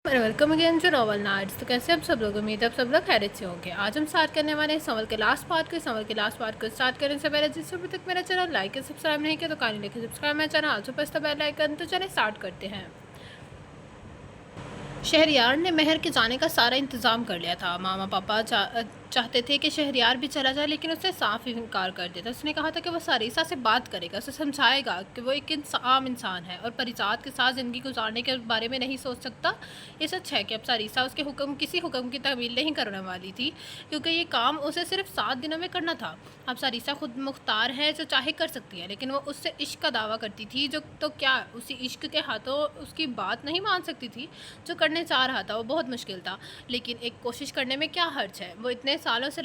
Welcome again to novel nights. तो कैसे आप सब लोग, उम्मीद है आप सब लोग खैरियत से होंगे। आज हम स्टार्ट करने वाले हैं संवल के लास्ट पार्ट को। संवल के लास्ट पार्ट को स्टार्ट करने से पहले जिससे अभी तक मेरा चैनल लाइक या सब्सक्राइब नहीं किया तो काइंडली लिखे सब्सक्राइब मेरा चैनल, आजू प्रेस द बेल आइकन। तो चलिए स्टार्ट करते हैं। शहरयार ने महर के जाने का सारा इंतज़ाम कर लिया था। मामा पापा चाहते थे कि शहरयार भी चला जाए, लेकिन उसने साफ ही इनकार कर दिया था। उसने कहा था कि वो सारिसा से बात करेगा, उसे समझाएगा कि वो एक आम इंसान है और परिजात के साथ ज़िंदगी गुजारने के बारे में नहीं सोच सकता। ये सच है कि अब सारिसा उसके किसी हुक्म की तहमील नहीं करने वाली थी, क्योंकि ये काम उसे सिर्फ 7 दिनों में करना था। अब सारिसा खुद मुख्तार है, जो चाहे कर सकती है, लेकिन वो उससे इश्क का दावा करती थी, जो तो क्या उसी इश्क के हाथों उसकी बात नहीं मान सकती थी। जो करने चाह रहा था वो बहुत मुश्किल था, लेकिन एक कोशिश करने में क्या हर्ज है। वो इतने सालों से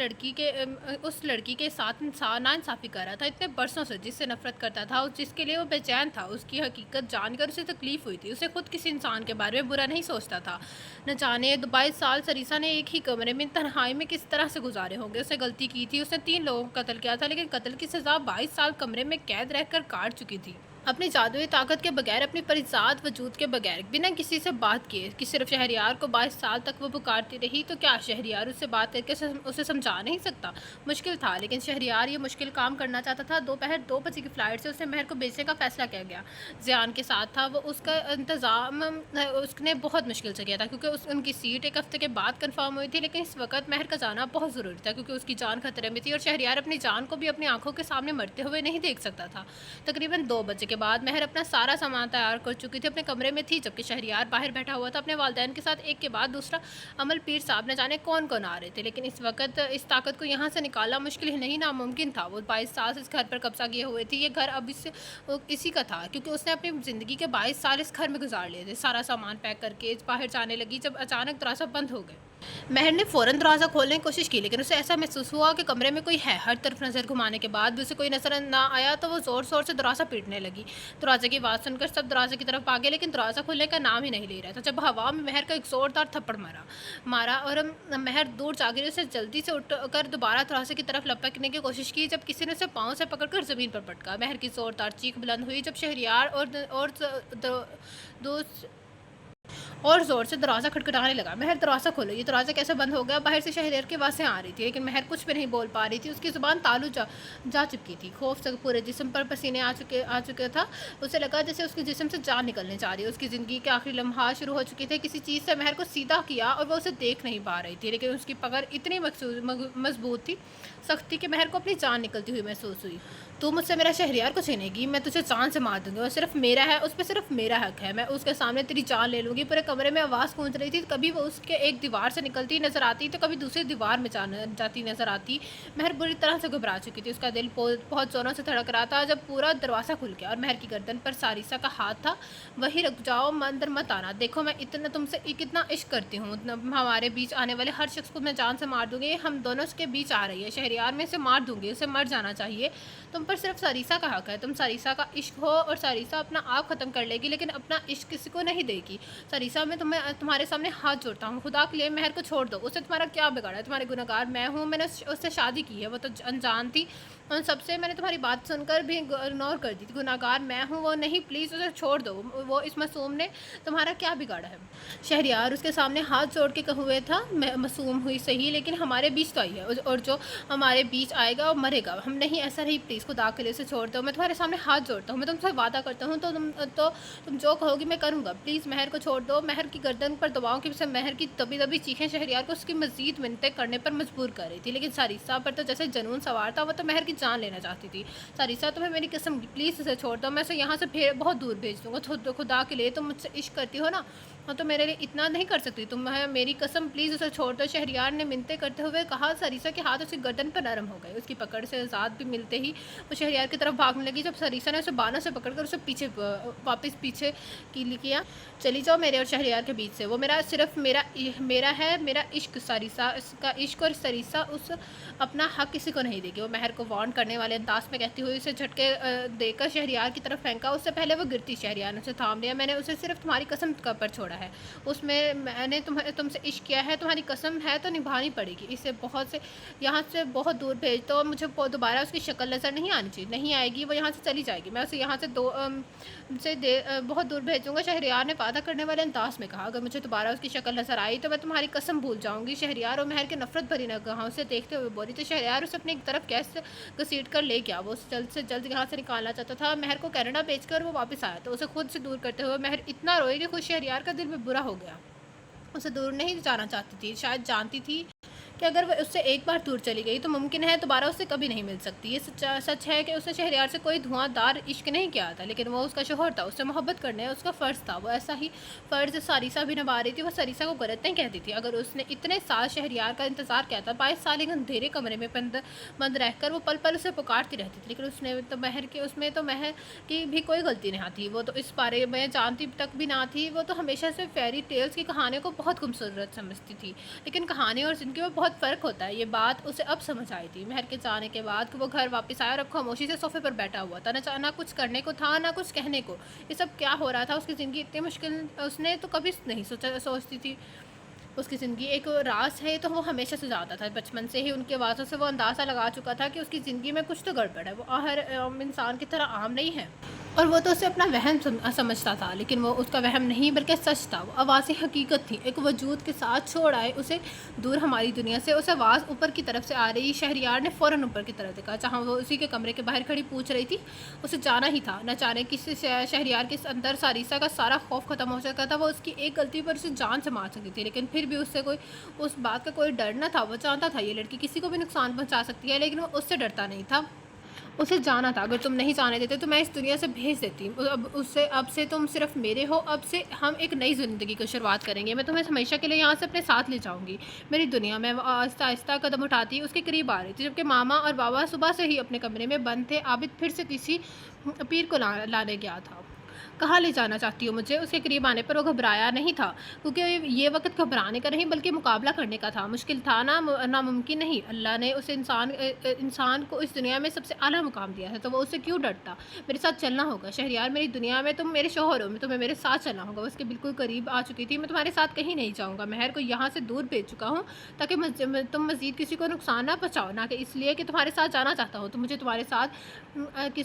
उस लड़की के साथ नाइंसाफ़ी कर रहा था, इतने बरसों से, जिससे नफरत करता था, जिसके लिए वो बेचैन था। उसकी हकीकत जानकर उसे तकलीफ़ हुई थी। उसे खुद किसी इंसान के बारे में बुरा नहीं सोचता था। न जाने 22 साल सरीसा ने एक ही कमरे में तन्हाई में किस तरह से गुजारे होंगे। उसने गलती की थी, उसने 3 लोगों को कत्ल किया था, लेकिन कत्ल की सज़ा 22 साल कमरे में कैद रहकर काट चुकी थी, अपनी जादुई ताकत के बगैर, अपनी परिजात वजूद के बगैर, बिना किसी से बात किए। कि सिर्फ शहरयार को 22 साल तक वो पुकारती रही, तो क्या शहरयार उससे बात करके उसे समझा नहीं सकता? मुश्किल था, लेकिन शहरयार ये मुश्किल काम करना चाहता था। दोपहर 2 बजे की फ़्लाइट से उसे महर को बेचने का फ़ैसला किया गया। ज़ियान के साथ था, वो उसका इंतज़ाम उसने बहुत मुश्किल से किया था, क्योंकि उनकी सीट एक हफ़्ते के बाद कन्फर्म हुई थी। लेकिन इस वक्त महर का जाना बहुत ज़रूरी था, क्योंकि उसकी जान खतरे में थी और शहरयार अपनी जान को भी अपनी आंखों के सामने मरते हुए नहीं देख सकता था। तकरीबन 2 बजे के बाद महर अपना सारा सामान तैयार कर चुकी थी, अपने कमरे में थी, जबकि शहरयार बाहर बैठा हुआ था अपने वालिदैन के साथ। एक के बाद दूसरा अमल पीर साहब न जाने कौन कौन आ रहे थे, लेकिन इस वक्त इस ताकत को यहाँ से निकालना मुश्किल ही नहीं, नामुमकिन था। वो 22 साल से इस घर पर कब्जा किए हुए थी। ये घर अब इसी का था, क्योंकि उसने अपनी ज़िंदगी के 22 साल इस घर में गुजार लिए थे। सारा सामान पैक करके बाहर जाने लगी, जब अचानक दरवाज़ा बंद हो गए। महर ने फ़ौरन दरवाज़ा खोलने की कोशिश की, लेकिन उसे ऐसा महसूस हुआ कि कमरे में कोई है। हर तरफ नज़र घुमाने के बाद भी उसे कोई नज़र ना आया, तो वो ज़ोर-ज़ोर से दरवाज़ा पीटने लगी। दरवाज़े की आवाज़ सुनकर सब दरवाज़े की तरफ भागे, लेकिन दरवाज़ा खुलने का नाम ही नहीं ले रहा था। जब हवा में महर का एक ज़ोरदार थप्पड़ मारा और महर दूर जा गिरी। उसे जल्दी से उठकर दोबारा दरवाज़े की तरफ लपकने की कोशिश की, जब किसी ने उसे पाँव से पकड़कर ज़मीन पर पटका। महर की ज़ोरदार चीख बुलंद हुई, जब शहरयार और ज़ोर से दरवाज़ा खटखटाने लगा। महर, दरवाज़ा खोलो, ये दरवाज़ा कैसे बंद हो गया? बाहर से शहरयार की आवाज़ें आ रही थी, लेकिन महर कुछ भी नहीं बोल पा रही थी। उसकी ज़ुबान तालू जा चुकी थी। खौफ से पूरे जिस्म पर पसीने आ चुके था। उसे लगा जैसे उसके जिस्म से जान निकलने जा रही है। उसकी ज़िंदगी के आखिरी लम्हात शुरू हो चुके थे। किसी चीज़ से महर को सीधा किया और वो उसे देख नहीं पा रही थी, लेकिन उसकी पकड़ इतनी मजबूत थी, सख्त थी, कि महर को अपनी जान निकलती हुई महसूस हुई। तू मुझसे मेरा शहरयार को छीनेगी, मैं तुझे जान से मार दूंगी। वो सिर्फ मेरा है, उस पर सिर्फ मेरा हक है। मैं उसके सामने तेरी जान ले लूँगी। पूरे कमरे में आवाज़ गूंज रही थी। कभी वो उसके एक दीवार से निकलती नज़र आती, तो कभी दूसरी दीवार में जाती नज़र आती। महर बुरी तरह से घबरा चुकी थी। उसका दिल बहुत ज़ोरों से धड़क रहा था। जब पूरा दरवाज़ा खुल गया और महर की गर्दन पर सारिसा का हाथ था, वही रुक जाओ, अंदर मत आना। देखो, मैं तुमसे कितना इश्क करती हूँ। हमारे बीच आने वाले हर शख्स को मैं जान से मार दूंगी। हम दोनों के बीच आ रही है शहरयार, में इसे मार दूंगी, उसे मर जाना चाहिए। तुम पर सिर्फ सारिसा का हक है। तुम सारिसा का इश्क हो और सारिसा अपना आप ख़त्म कर लेगी, लेकिन अपना इश्क किसी को नहीं देगी। सारिसा, मैं तुम्हारे सामने हाथ जोड़ता हूँ, खुदा के लिए महर को छोड़ दो। उससे तुम्हारा क्या बिगाड़ा है? तुम्हारी गुनहगार मैं हूँ। मैंने उससे शादी की है, वो तो अनजान थी। उन सबसे मैंने तुम्हारी बात सुनकर भी इग्नोर कर दी थी। गुनहगार मैं हूँ, वो नहीं। प्लीज़ उसे छोड़ दो। वो इस मासूम ने तुम्हारा क्या बिगाड़ा है? शहरयार उसके सामने हाथ जोड़ के हुए था, मासूम हुई सही, लेकिन हमारे बीच तो आई है, और जो हमारे बीच आएगा वो मरेगा। हम नहीं, ऐसा नहीं, प्लीज़ खुदा के लिए उसे छोड़ दो। मैं तुम्हारे सामने हाथ जोड़ता हूँ, मैं तुमसे वादा करता हूँ, तो तुम जो कहोगी मैं करूँगा। प्लीज़ महर को छोड़ दो। महर की गर्दन पर दबाव की वजह से महर की दबी दबी चीखें शहरयार को उसकी मज़ीद मिन्नतें करने पर मजबूर कर रही थी, लेकिन सारिसा पर तो जैसे जनून सवार था। वो तो महर की जान लेना चाहती थी। सारिसा, तुम्हें मेरी कसम, प्लीज़ उसे छोड़ दो। मैं उसे यहाँ से बहुत दूर भेज दूँगा। खुदा के लिए, तुम मुझसे इश्क करती हो ना, हाँ, तो मेरे लिए इतना नहीं कर सकती तुम? मेरी कसम, प्लीज़ उसे छोड़ दो। शहरयार ने मिन्नतें करते हुए कहा। सारिसा के हाथ उसकी गर्दन पर नरम हो गए। उसकी पकड़ से आज़ाद भी मिलते ही वो शहरयार की तरफ भागने लगी, जब सारिसा ने उसे बानों से पकड़कर उसे वापस पीछे किया। चली जाओ मेरे और शहरयार के बीच से। वो सिर्फ मेरा है, मेरा इश्क। सारिसा, इसका इश्क, और सारिसा उस अपना हक किसी को नहीं देगी। वो महर को वार्न करने वाले अंदाज में कहती हुई उसे झटके देकर शहरयार की तरफ फेंका। उससे पहले वो गिरती, शहरयार ने उसे थाम लिया। मैंने उसे सिर्फ तुम्हारी कसम पर छोड़ा چھوڑا ہے، اس میں نے تم سے عشق کیا ہے، تمہاری قسم ہے تو نبھانی پڑے گی، اسے یہاں سے بہت دور بھیج دو، اور مجھے دوبارہ اس کی شکل نظر نہیں آنی چاہیے، نہیں آئے گی وہ یہاں سے چلی جائے گی، میں اسے یہاں سے بہت دور بھیجوں گا۔ شہریار نے وعدہ کرنے والے انداز میں کہا، اگر مجھے دوبارہ اس کی شکل نظر آئی تو میں تمہاری قسم بھول جاؤں گی۔ شہریار اور مہر کے نفرت بھری نگاہوں سے دیکھتے ہوئے بولی تو شہریار اسے اپنی طرف کیسے گھسیٹ کر لے گیا، وہ اسے جلد سے جلد یہاں سے نکالنا چاہتا تھا۔ مہر کو کینیڈا بیچ کر وہ واپس آیا تو اسے خود سے دور کرتے ہوئے مہر اتنا روئی کہ خود شہریار کا دل بھی برا ہو گیا۔ اسے دور نہیں جانا چاہتی تھی، شاید جانتی تھی کہ اگر وہ اس سے ایک بار دور چلی گئی تو ممکن ہے دوبارہ اس سے کبھی نہیں مل سکتی۔ یہ سچ ہے کہ اس نے شہریار سے کوئی دھواں دار عشق نہیں کیا تھا، لیکن وہ اس کا شوہر تھا، اس سے محبت کرنا اس کا فرض تھا، وہ ایسا ہی فرض ساریسا بھی نبھا رہی تھی۔ وہ ساریسا کو غلط نہیں کہتی تھی، اگر اس نے اتنے سال شہریار کا انتظار کیا تھا، 22 سال ایک اندھیرے کمرے میں بند رہ کر وہ پل پل اسے پکارتی رہتی تھی، لیکن اس میں تو مہر کی بھی کوئی غلطی نہیں تھی، وہ تو اس بارے میں جانتی تک بھی نہ تھی، وہ تو ہمیشہ سے فیری ٹیلز کی کہانیوں کو بہت خوبصورت سمجھتی تھی، لیکن کہانی اور زندگی میں بہت فرق ہوتا ہے، یہ بات اسے اب سمجھ آئی تھی۔ مہر کے جانے کے بعد وہ گھر واپس آیا اور اب خاموشی سے صوفے پر بیٹھا ہوا تھا، نہ کچھ کرنے کو تھا نہ کچھ کہنے کو، یہ سب کیا ہو رہا تھا، اس کی زندگی اتنی مشکل اس نے تو کبھی نہیں سوچتی تھی، اس کی زندگی ایک راز ہے تو وہ ہمیشہ سے زیادہ تھا، بچپن سے ہی ان کے آوازوں سے وہ اندازہ لگا چکا تھا کہ اس کی زندگی میں کچھ تو گڑبڑ ہے، وہ ہر انسان کی طرح عام نہیں ہے، اور وہ تو اسے اپنا وہم سمجھتا تھا، لیکن وہ اس کا وہم نہیں بلکہ سچ تھا، وہ آوازیں حقیقت تھی، ایک وجود کے ساتھ چھوڑ آئے اسے دور ہماری دنیا سے، اس آواز اوپر کی طرف سے آ رہی۔ شہریار نے فوراً اوپر کی طرف دیکھا جہاں وہ اسی کے کمرے کے باہر کھڑی پوچھ رہی تھی، اسے جانا ہی تھا، نہ جانے کسی شہریار کے اندر ساریسا کا سارا خوف ختم ہو سکا تھا، وہ اس کی ایک غلطی پر اسے جان سے مار سکتی تھی، لیکن پھر بھی اس بات کا کوئی ڈر نہ تھا، وہ جانتا تھا یہ لڑکی کسی کو بھی نقصان پہنچا سکتی ہے، لیکن وہ اس سے ڈرتا نہیں تھا، اسے جانا تھا، اگر تم نہیں جانے دیتے تو میں اس دنیا سے بھیج دیتی، اب سے تم صرف میرے ہو، اب سے ہم ایک نئی زندگی کی شروعات کریں گے، میں تمہیں ہمیشہ کے لیے یہاں سے اپنے ساتھ لے جاؤں گی، میری دنیا میں۔ وہ آہستہ آہستہ قدم اٹھاتی اس کے قریب آ رہی تھی، جبکہ ماما اور بابا صبح سے ہی اپنے کمرے میں بند تھے، عابد پھر سے کسی پیر کو لانے گیا تھا۔ کہاں لے جانا چاہتی ہو مجھے؟ اس کے قریب آنے پر وہ گھبرایا نہیں تھا، کیونکہ یہ وقت گھبرانے کا نہیں بلکہ مقابلہ کرنے کا تھا، مشکل تھا ناممکن نہیں، اللہ نے اس انسان کو اس دنیا میں سب سے اعلیٰ مقام دیا ہے تو وہ اس سے کیوں ڈرتا؟ میرے ساتھ چلنا ہوگا شہریار، میری دنیا میں تم میرے شوہر ہو، تمہیں میرے ساتھ چلنا ہوگا۔ وہ اس کے بالکل قریب آ چکی تھی۔ میں تمہارے ساتھ کہیں نہیں جاؤں گا، مہر کو یہاں سے دور بھیج چکا ہوں تاکہ تم مزید کسی کو نقصان نہ پہنچاؤ، نہ کہ اس لیے کہ تمہارے ساتھ جانا چاہتا ہوں، تو مجھے تمہارے ساتھ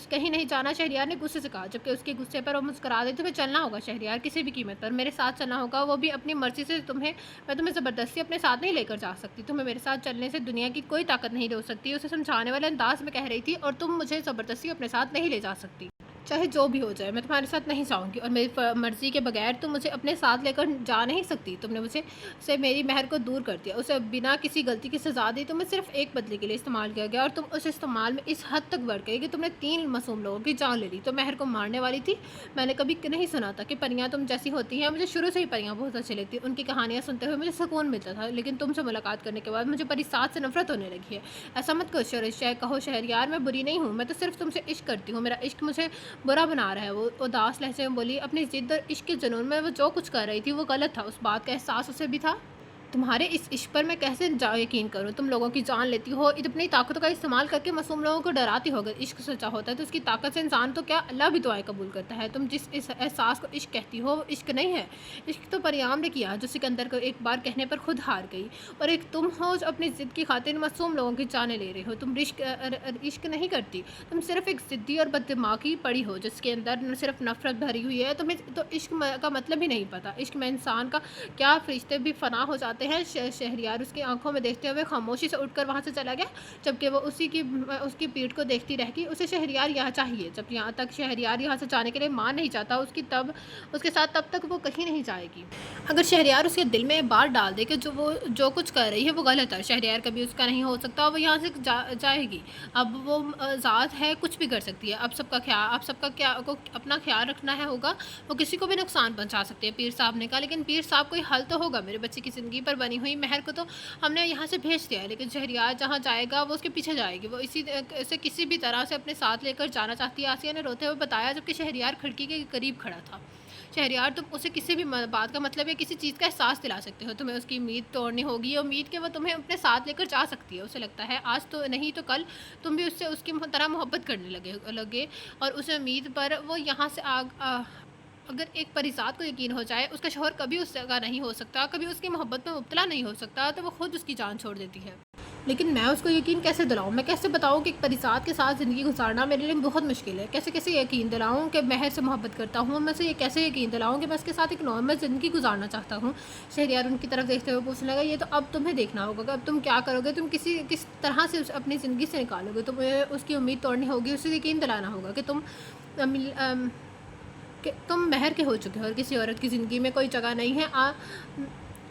کہیں نہیں جانا، شہریار نے غصے سے کہا، جبکہ اس کے غصے پر وہ مسکرا دی۔ تمہیں چلنا ہوگا شہریار، کسی بھی قیمت پر میرے ساتھ چلنا ہوگا، وہ بھی اپنی مرضی سے، میں تمہیں زبردستی اپنے ساتھ نہیں لے کر جا سکتی، تمہیں میرے ساتھ چلنے سے دنیا کی کوئی طاقت نہیں روک سکتی، اسے سمجھانے والے انداز میں کہہ رہی تھی، اور تم مجھے زبردستی اپنے ساتھ نہیں لے جا سکتی، چاہے جو بھی ہو جائے، میں تمہارے ساتھ نہیں جاؤں گی، اور میری مرضی کے بغیر تم مجھے اپنے ساتھ لے کر جا نہیں سکتی، تم نے مجھے سے میری مہر کو دور کر دیا، اسے بنا کسی غلطی کی سزا دی، تمہیں صرف ایک بدلے کے لیے استعمال کیا گیا، اور تم اس استعمال میں اس حد تک بڑھ گئی کہ تم نے 3 معصوم لوگوں کی جان لے لی، تو مہر کو مارنے والی تھی۔ میں نے کبھی نہیں سنا تھا کہ پریاں تم جیسی ہوتی ہیں، مجھے شروع سے ہی پریاں بہت اچھی لگتی، ان کی کہانیاں سنتے ہوئے مجھے سکون ملتا تھا، لیکن تم سے ملاقات کرنے کے بعد مجھے پری ساتھ سے نفرت ہونے لگی ہے۔ ایسا مت کہو شہریار، میں بری نہیں ہوں، میں تو صرف تم سے عشق کرتی ہوں، میرا عشق مجھے برا بنا رہا ہے، وہ اداس لہجے میں بولی، اپنی ضد اور عشق کے جنون میں وہ جو کچھ کر رہی تھی وہ غلط تھا، اس بات کا احساس اسے بھی تھا۔ تمہارے اس عشق پر میں کیسے یقین کروں؟ تم لوگوں کی جان لیتی ہو، اپنی طاقتوں کا استعمال کر کے معصوم لوگوں کو ڈراتی ہو، اگر عشق سچا ہوتا ہے تو اس کی طاقت سے انسان تو کیا اللہ بھی دعائیں قبول کرتا ہے، تم جس اس احساس کو عشق کہتی ہو وہ عشق نہیں ہے، عشق تو پریام نے کیا جو سکندر کو ایک بار کہنے پر خود ہار گئی، اور ایک تم ہو جو اپنی ضد کی خاطر معصوم لوگوں کی جانیں لے رہے ہو، تم عشق نہیں کرتی، تم صرف ایک ضدی اور بددماغی پڑی ہو جس کے اندر صرف نفرت بھری ہوئی ہے، تمہیں تو عشق کا مطلب ہی نہیں پتا، عشق میں انسان کا کیا فرشتے بھی فنا ہو جاتے ہیں۔ شہریار اس کی آنکھوں میں دیکھتے ہوئے خاموشی سے اٹھ کر وہاں سے چلا گیا، جبکہ وہ اس کی پیٹھ کو دیکھتی رہ گئی، اسے شہریار یہاں چاہیے، جب یہاں تک شہریار یہاں سے جانے کے لیے مان نہیں چاہتا اس کے ساتھ تب تک وہ کہیں نہیں جائے گی، اگر شہریار اس کے دل میں بات ڈال دے کہ جو کچھ کر رہی ہے وہ غلط ہے، شہریار کبھی اس کا نہیں ہو سکتا، وہ یہاں سے جائے گی، اب وہ ذات ہے کچھ بھی کر سکتی ہے، اب سب کا اپنا خیال رکھنا ہے ہوگا، وہ کسی کو بھی نقصان پہنچا سکتے ہیں، پیر صاحب نے کہا، لیکن پیر صاحب کوئی حل تو ہوگا، میرے بچے کی زندگی پر بنی ہوئی مہر کو تو ہم نے یہاں سے بھیج دیا ہے، لیکن شہریار جہاں جائے گا وہ اس کے پیچھے جائے گی، وہ اسے کسی بھی طرح سے اپنے ساتھ لے کر جانا چاہتی ہے، آسیہ نے روتے ہوئے بتایا، جبکہ شہریار کھڑکی کے قریب کھڑا تھا۔ شہریار، تم اسے کسی بھی بات کا مطلب یا کسی چیز کا احساس دلا سکتے ہو، تمہیں اس کی امید توڑنی ہوگی، یہ امید کہ وہ تمہیں اپنے ساتھ لے کر جا سکتی ہے، اسے لگتا ہے آج تو نہیں تو کل تم بھی اس کی طرح محبت کرنے لگے، اور اس امید پر وہ یہاں سے اگر ایک پریزاد کو یقین ہو جائے اس کا شوہر کبھی اس جگہ نہیں ہو سکتا، کبھی اس کی محبت میں مبتلا نہیں ہو سکتا، تو وہ خود اس کی جان چھوڑ دیتی ہے۔ لیکن میں اس کو یقین کیسے دلاؤں؟ میں کیسے بتاؤں کہ ایک پریزاد کے ساتھ زندگی گزارنا میرے لیے بہت مشکل ہے؟ کیسے یقین دلاؤں کہ مہر سے محبت کرتا ہوں؟ میں اسے یہ کیسے یقین دلاؤں کہ میں اس کے ساتھ ایک نارمل زندگی گزارنا چاہتا ہوں؟ شہریار ان کی طرف دیکھتے ہوئے پوچھنے لگا، یہ تو اب تمہیں دیکھنا ہوگا کہ اب تم کیا کرو گے، تم کس طرح سے اپنی زندگی سے نکالو گے؟ تمہیں اس کی امید توڑنی ہوگی، اسے یقین دلانا ہوگا کہ تم مہر کے ہو چکے ہو اور کسی عورت کی زندگی میں کوئی جگہ نہیں ہے۔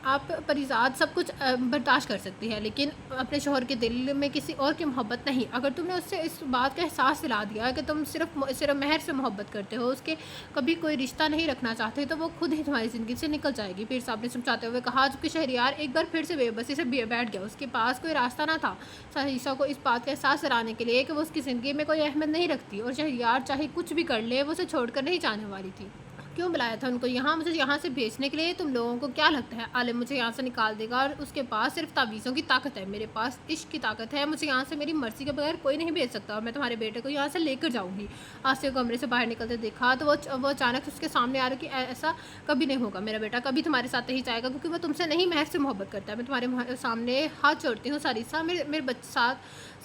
آپ پریزاد سب کچھ برداشت کر سکتی ہے، لیکن اپنے شوہر کے دل میں کسی اور کی محبت نہیں۔ اگر تم نے اس سے اس بات کا احساس دلا دیا کہ تم صرف مہر سے محبت کرتے ہو، اس کے کبھی کوئی رشتہ نہیں رکھنا چاہتے، تو وہ خود ہی تمہاری زندگی سے نکل جائے گی۔ پیر صاحب نے سمجھاتے ہوئے کہا، جبکہ شہریار ایک بار پھر سے بے بسی سے بیٹھ گیا۔ اس کے پاس کوئی راستہ نہ تھا سہیسا کو اس بات کا احساس دلانے کے لیے کہ وہ اس کی زندگی میں کوئی اہمیت نہیں رکھتی، اور شہریار چاہے کچھ بھی کر لے وہ اسے چھوڑ کر نہیں جانے والی تھی۔ کیوں بلایا تھا ان کو مجھے یہاں سے بھیجنے کے لیے؟ تم لوگوں کو کیا لگتا ہے عالم مجھے یہاں سے نکال دے گا؟ اور اس کے پاس صرف تعویذوں کی طاقت ہے، میرے پاس عشق کی طاقت ہے، مجھے یہاں سے میری مرضی کے بغیر کوئی نہیں بھیج سکتا، اور میں تمہارے بیٹے کو یہاں سے لے کر جاؤں گی۔ آسیہ کو کمرے سے باہر نکلتے دیکھا تو وہ اچانک اس کے سامنے آ رہا کہ ایسا کبھی نہیں ہوگا، میرا بیٹا کبھی تمہارے ساتھ نہیں جائے گا، کیونکہ وہ تم سے نہیں مہر سے محبت کرتا ہے۔ میں تمہارے سامنے ہاتھ جوڑتی ہوں ساریسا،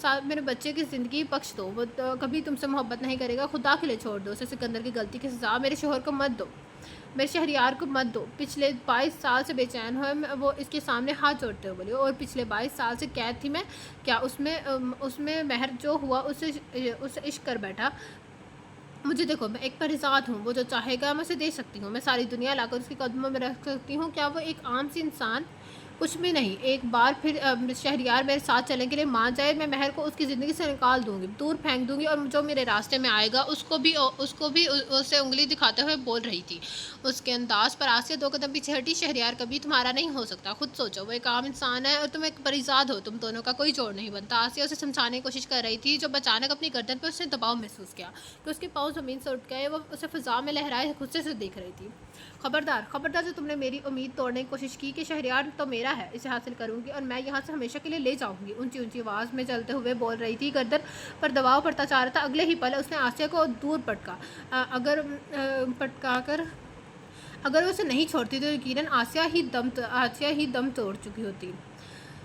میرے بچے کی زندگی بخش دو، وہ کبھی تم سے محبت نہیں کرے گا، خدا کے لیے چھوڑ دو اسے، سکندر کی غلطی کی سزا میرے شوہر کو مت دو، میرے شہریار کو مت دو۔ پچھلے 22 سال سے بے چین ہوئے وہ اس کے سامنے ہاتھ جوڑتے ہوئے بولی، اور پچھلے 22 سال سے قید تھی میں، کیا اس میں مہر جو ہوا اسے عشق کر بیٹھا؟ مجھے دیکھو، میں ایک پریزاد ہوں، وہ جو چاہے گا میں اسے دے سکتی ہوں، میں ساری دنیا لا کر اس کے قدموں میں رکھ سکتی ہوں، کیا وہ ایک عام سی انسان؟ کچھ بھی نہیں۔ ایک بار پھر شہریار میرے ساتھ چلنے کے لیے مان جائے، میں مہر کو اس کی زندگی سے نکال دوں گی، دور پھینک دوں گی، اور جو میرے راستے میں آئے گا اس کو بھی اسے انگلی دکھاتے ہوئے بول رہی تھی۔ اس کے انداز پر آسیہ 2 قدم پیچھے ہٹی۔ شہریار کبھی تمہارا نہیں ہو سکتا، خود سوچو، وہ ایک عام انسان ہے اور تم ایک پریزاد ہو، تم دونوں کا کوئی جوڑ نہیں بنتا۔ آسیہ اسے سمجھانے کی کوشش کر رہی تھی، جب اچانک اپنی گردن پر اس نے دباؤ محسوس کیا کہ اس کے پاؤں زمین سے اٹھ گئے۔ وہ اسے فضا میں لہرائے غصے سے دیکھ رہی تھی۔ خبردار جو تم نے میری امید توڑنے کی کوشش کی کہ شہریار تو میرا ہے، اسے حاصل کروں گی اور میں یہاں سے ہمیشہ کے لیے لے جاؤں گی، اونچی آواز میں جلتے ہوئے بول رہی تھی۔ گردن پر دباؤ پڑتا جا رہا تھا۔ اگلے ہی پل اس نے آسیہ کو دور اگر وہ اسے نہیں چھوڑتی تو یقیناً آسیہ ہی دم توڑ چکی ہوتی۔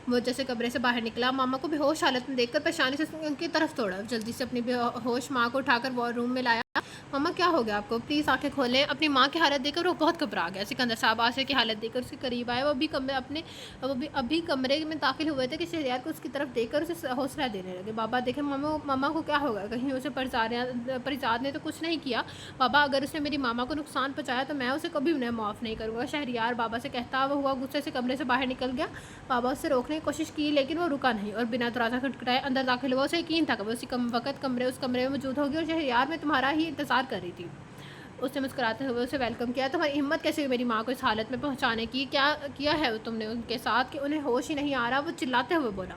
وہ جیسے کمرے سے باہر نکلا، ماما کو بے ہوش حالت میں دیکھ کر پریشانی سے ان کی طرف دوڑا، جلدی سے اپنی بے ہوش ماں کو اٹھا کر روم میں لایا۔ ماما کیا ہو گیا آپ کو؟ پلیز آنکھیں کھولیں۔ اپنی ماں کی حالت دیکھ کر وہ بہت گھبرا گیا۔ سکندر صاحب آسیہ کی حالت دیکھ کر اس کے قریب آئے۔ وہ ابھی کمرے میں داخل ہوئے تھے کہ شہریار کو اس کی طرف دیکھ کر اسے حوصلہ دینے لگے۔ بابا دیکھیں ماما کو کیا ہوگا؟ کہیں اسے پریزاد نے تو کچھ نہیں کیا؟ بابا اگر اس نے میری ماما کو نقصان پہنچایا تو میں اسے کبھی انہیں معاف نہیں کروں گا۔ شہریار بابا سے کہتا ہوا غصے سے کمرے سے باہر نکل گیا۔ بابا اسے روکنے کی کوشش کی لیکن وہ رکا نہیں اور بنا دروازہ کھٹکھٹائے اندر داخل ہوا۔ اسے یقین تھا کہ وہ اسی وقت اس کمرے میں موجود ہوگی اور شہریار میں تمہارا ہی انتظار کر رہی تھی۔ اس نے مسکراتے ہوئے اسے ویلکم کیا۔ تمہاری ہمت کیسے ہوئی میری ماں کو اس حالت میں پہنچانے کی؟ کیا کیا ہے تم نے ان کے ساتھ کہ انہیں ہوش ہی نہیں آ رہا؟ وہ چلاتے ہوئے بولا۔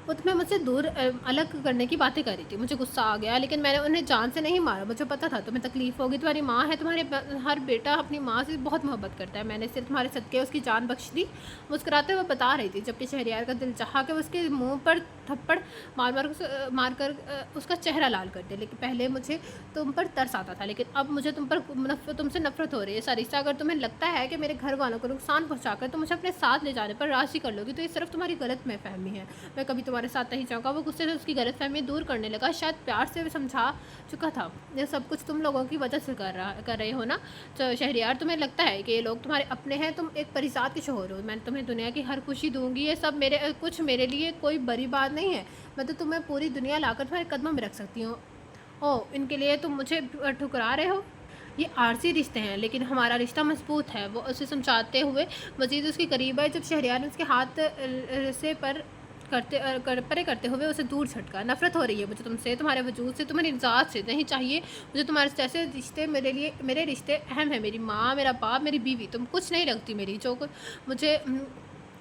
وہ تمہیں مجھ سے دور الگ کرنے کی باتیں کر رہی تھی۔ مجھے غصہ آ گیا لیکن میں نے انہیں جان سے نہیں مارا، مجھے پتا تھا تمہیں تکلیف ہوگی، تمہاری ماں ہے، تمہارے ہر بیٹا اپنی ماں سے بہت محبت کرتا ہے، میں نے صرف تمہارے صدقے اس کی جان بخش دی، مسکراتے ہوئے بتا رہی تھی، جبکہ شہریار کا دل چاہا کہ وہ اس کے منہ پر تھپڑ مار کر اس کا چہرہ لال کر دے۔ لیکن پہلے مجھے تم پر ترس آتا تھا لیکن اب مجھے تم سے نفرت ہو رہی ہے۔ ساریسا اگر تمہیں لگتا ہے کہ میرے گھر والوں کو نقصان پہنچا کر تم مجھے اپنے ساتھ لے جانے پر راضی کر لو گی تو یہ صرف تمہاری غلط فہمی ہے، میں کبھی تمہارے ساتھ نہیں جاؤں گا۔ وہ غصے سے اس کی غلط فہمی دور کرنے لگا، شاید پیار سے سمجھا چکا تھا، یہ سب کچھ تم لوگوں کی وجہ سے کر رہے ہو نا شہریار، تمہیں لگتا ہے کہ یہ لوگ تمہارے اپنے ہیں، تم ایک پریزاد کے شوہر ہو، میں تمہیں دنیا کی ہر خوشی دوں گی، یہ سب کچھ میرے لیے کوئی بڑی بات نہیں ہے، میں تو تمہیں پوری دنیا لا کر تمہارے قدموں میں رکھ سکتی ہوں، ان کے لیے تم مجھے ٹھکرا رہے ہو؟ یہ عارضی رشتے ہیں لیکن ہمارا رشتہ مضبوط ہے، وہ اسے سمجھاتے ہوئے مزید اس کے قریب آئے۔ جب شہریار نے اس کے ہاتھ سے پرے کرتے ہوئے اسے دور چھٹکا۔ نفرت ہو رہی ہے مجھے تم سے، تمہارے وجود سے، تمہاری ذات سے نہیں چاہیے مجھے تمہارے جیسے رشتے، میرے رشتے اہم ہیں، میری ماں، میرا باپ، میری بیوی، تم کچھ نہیں لگتی میری، جو مجھے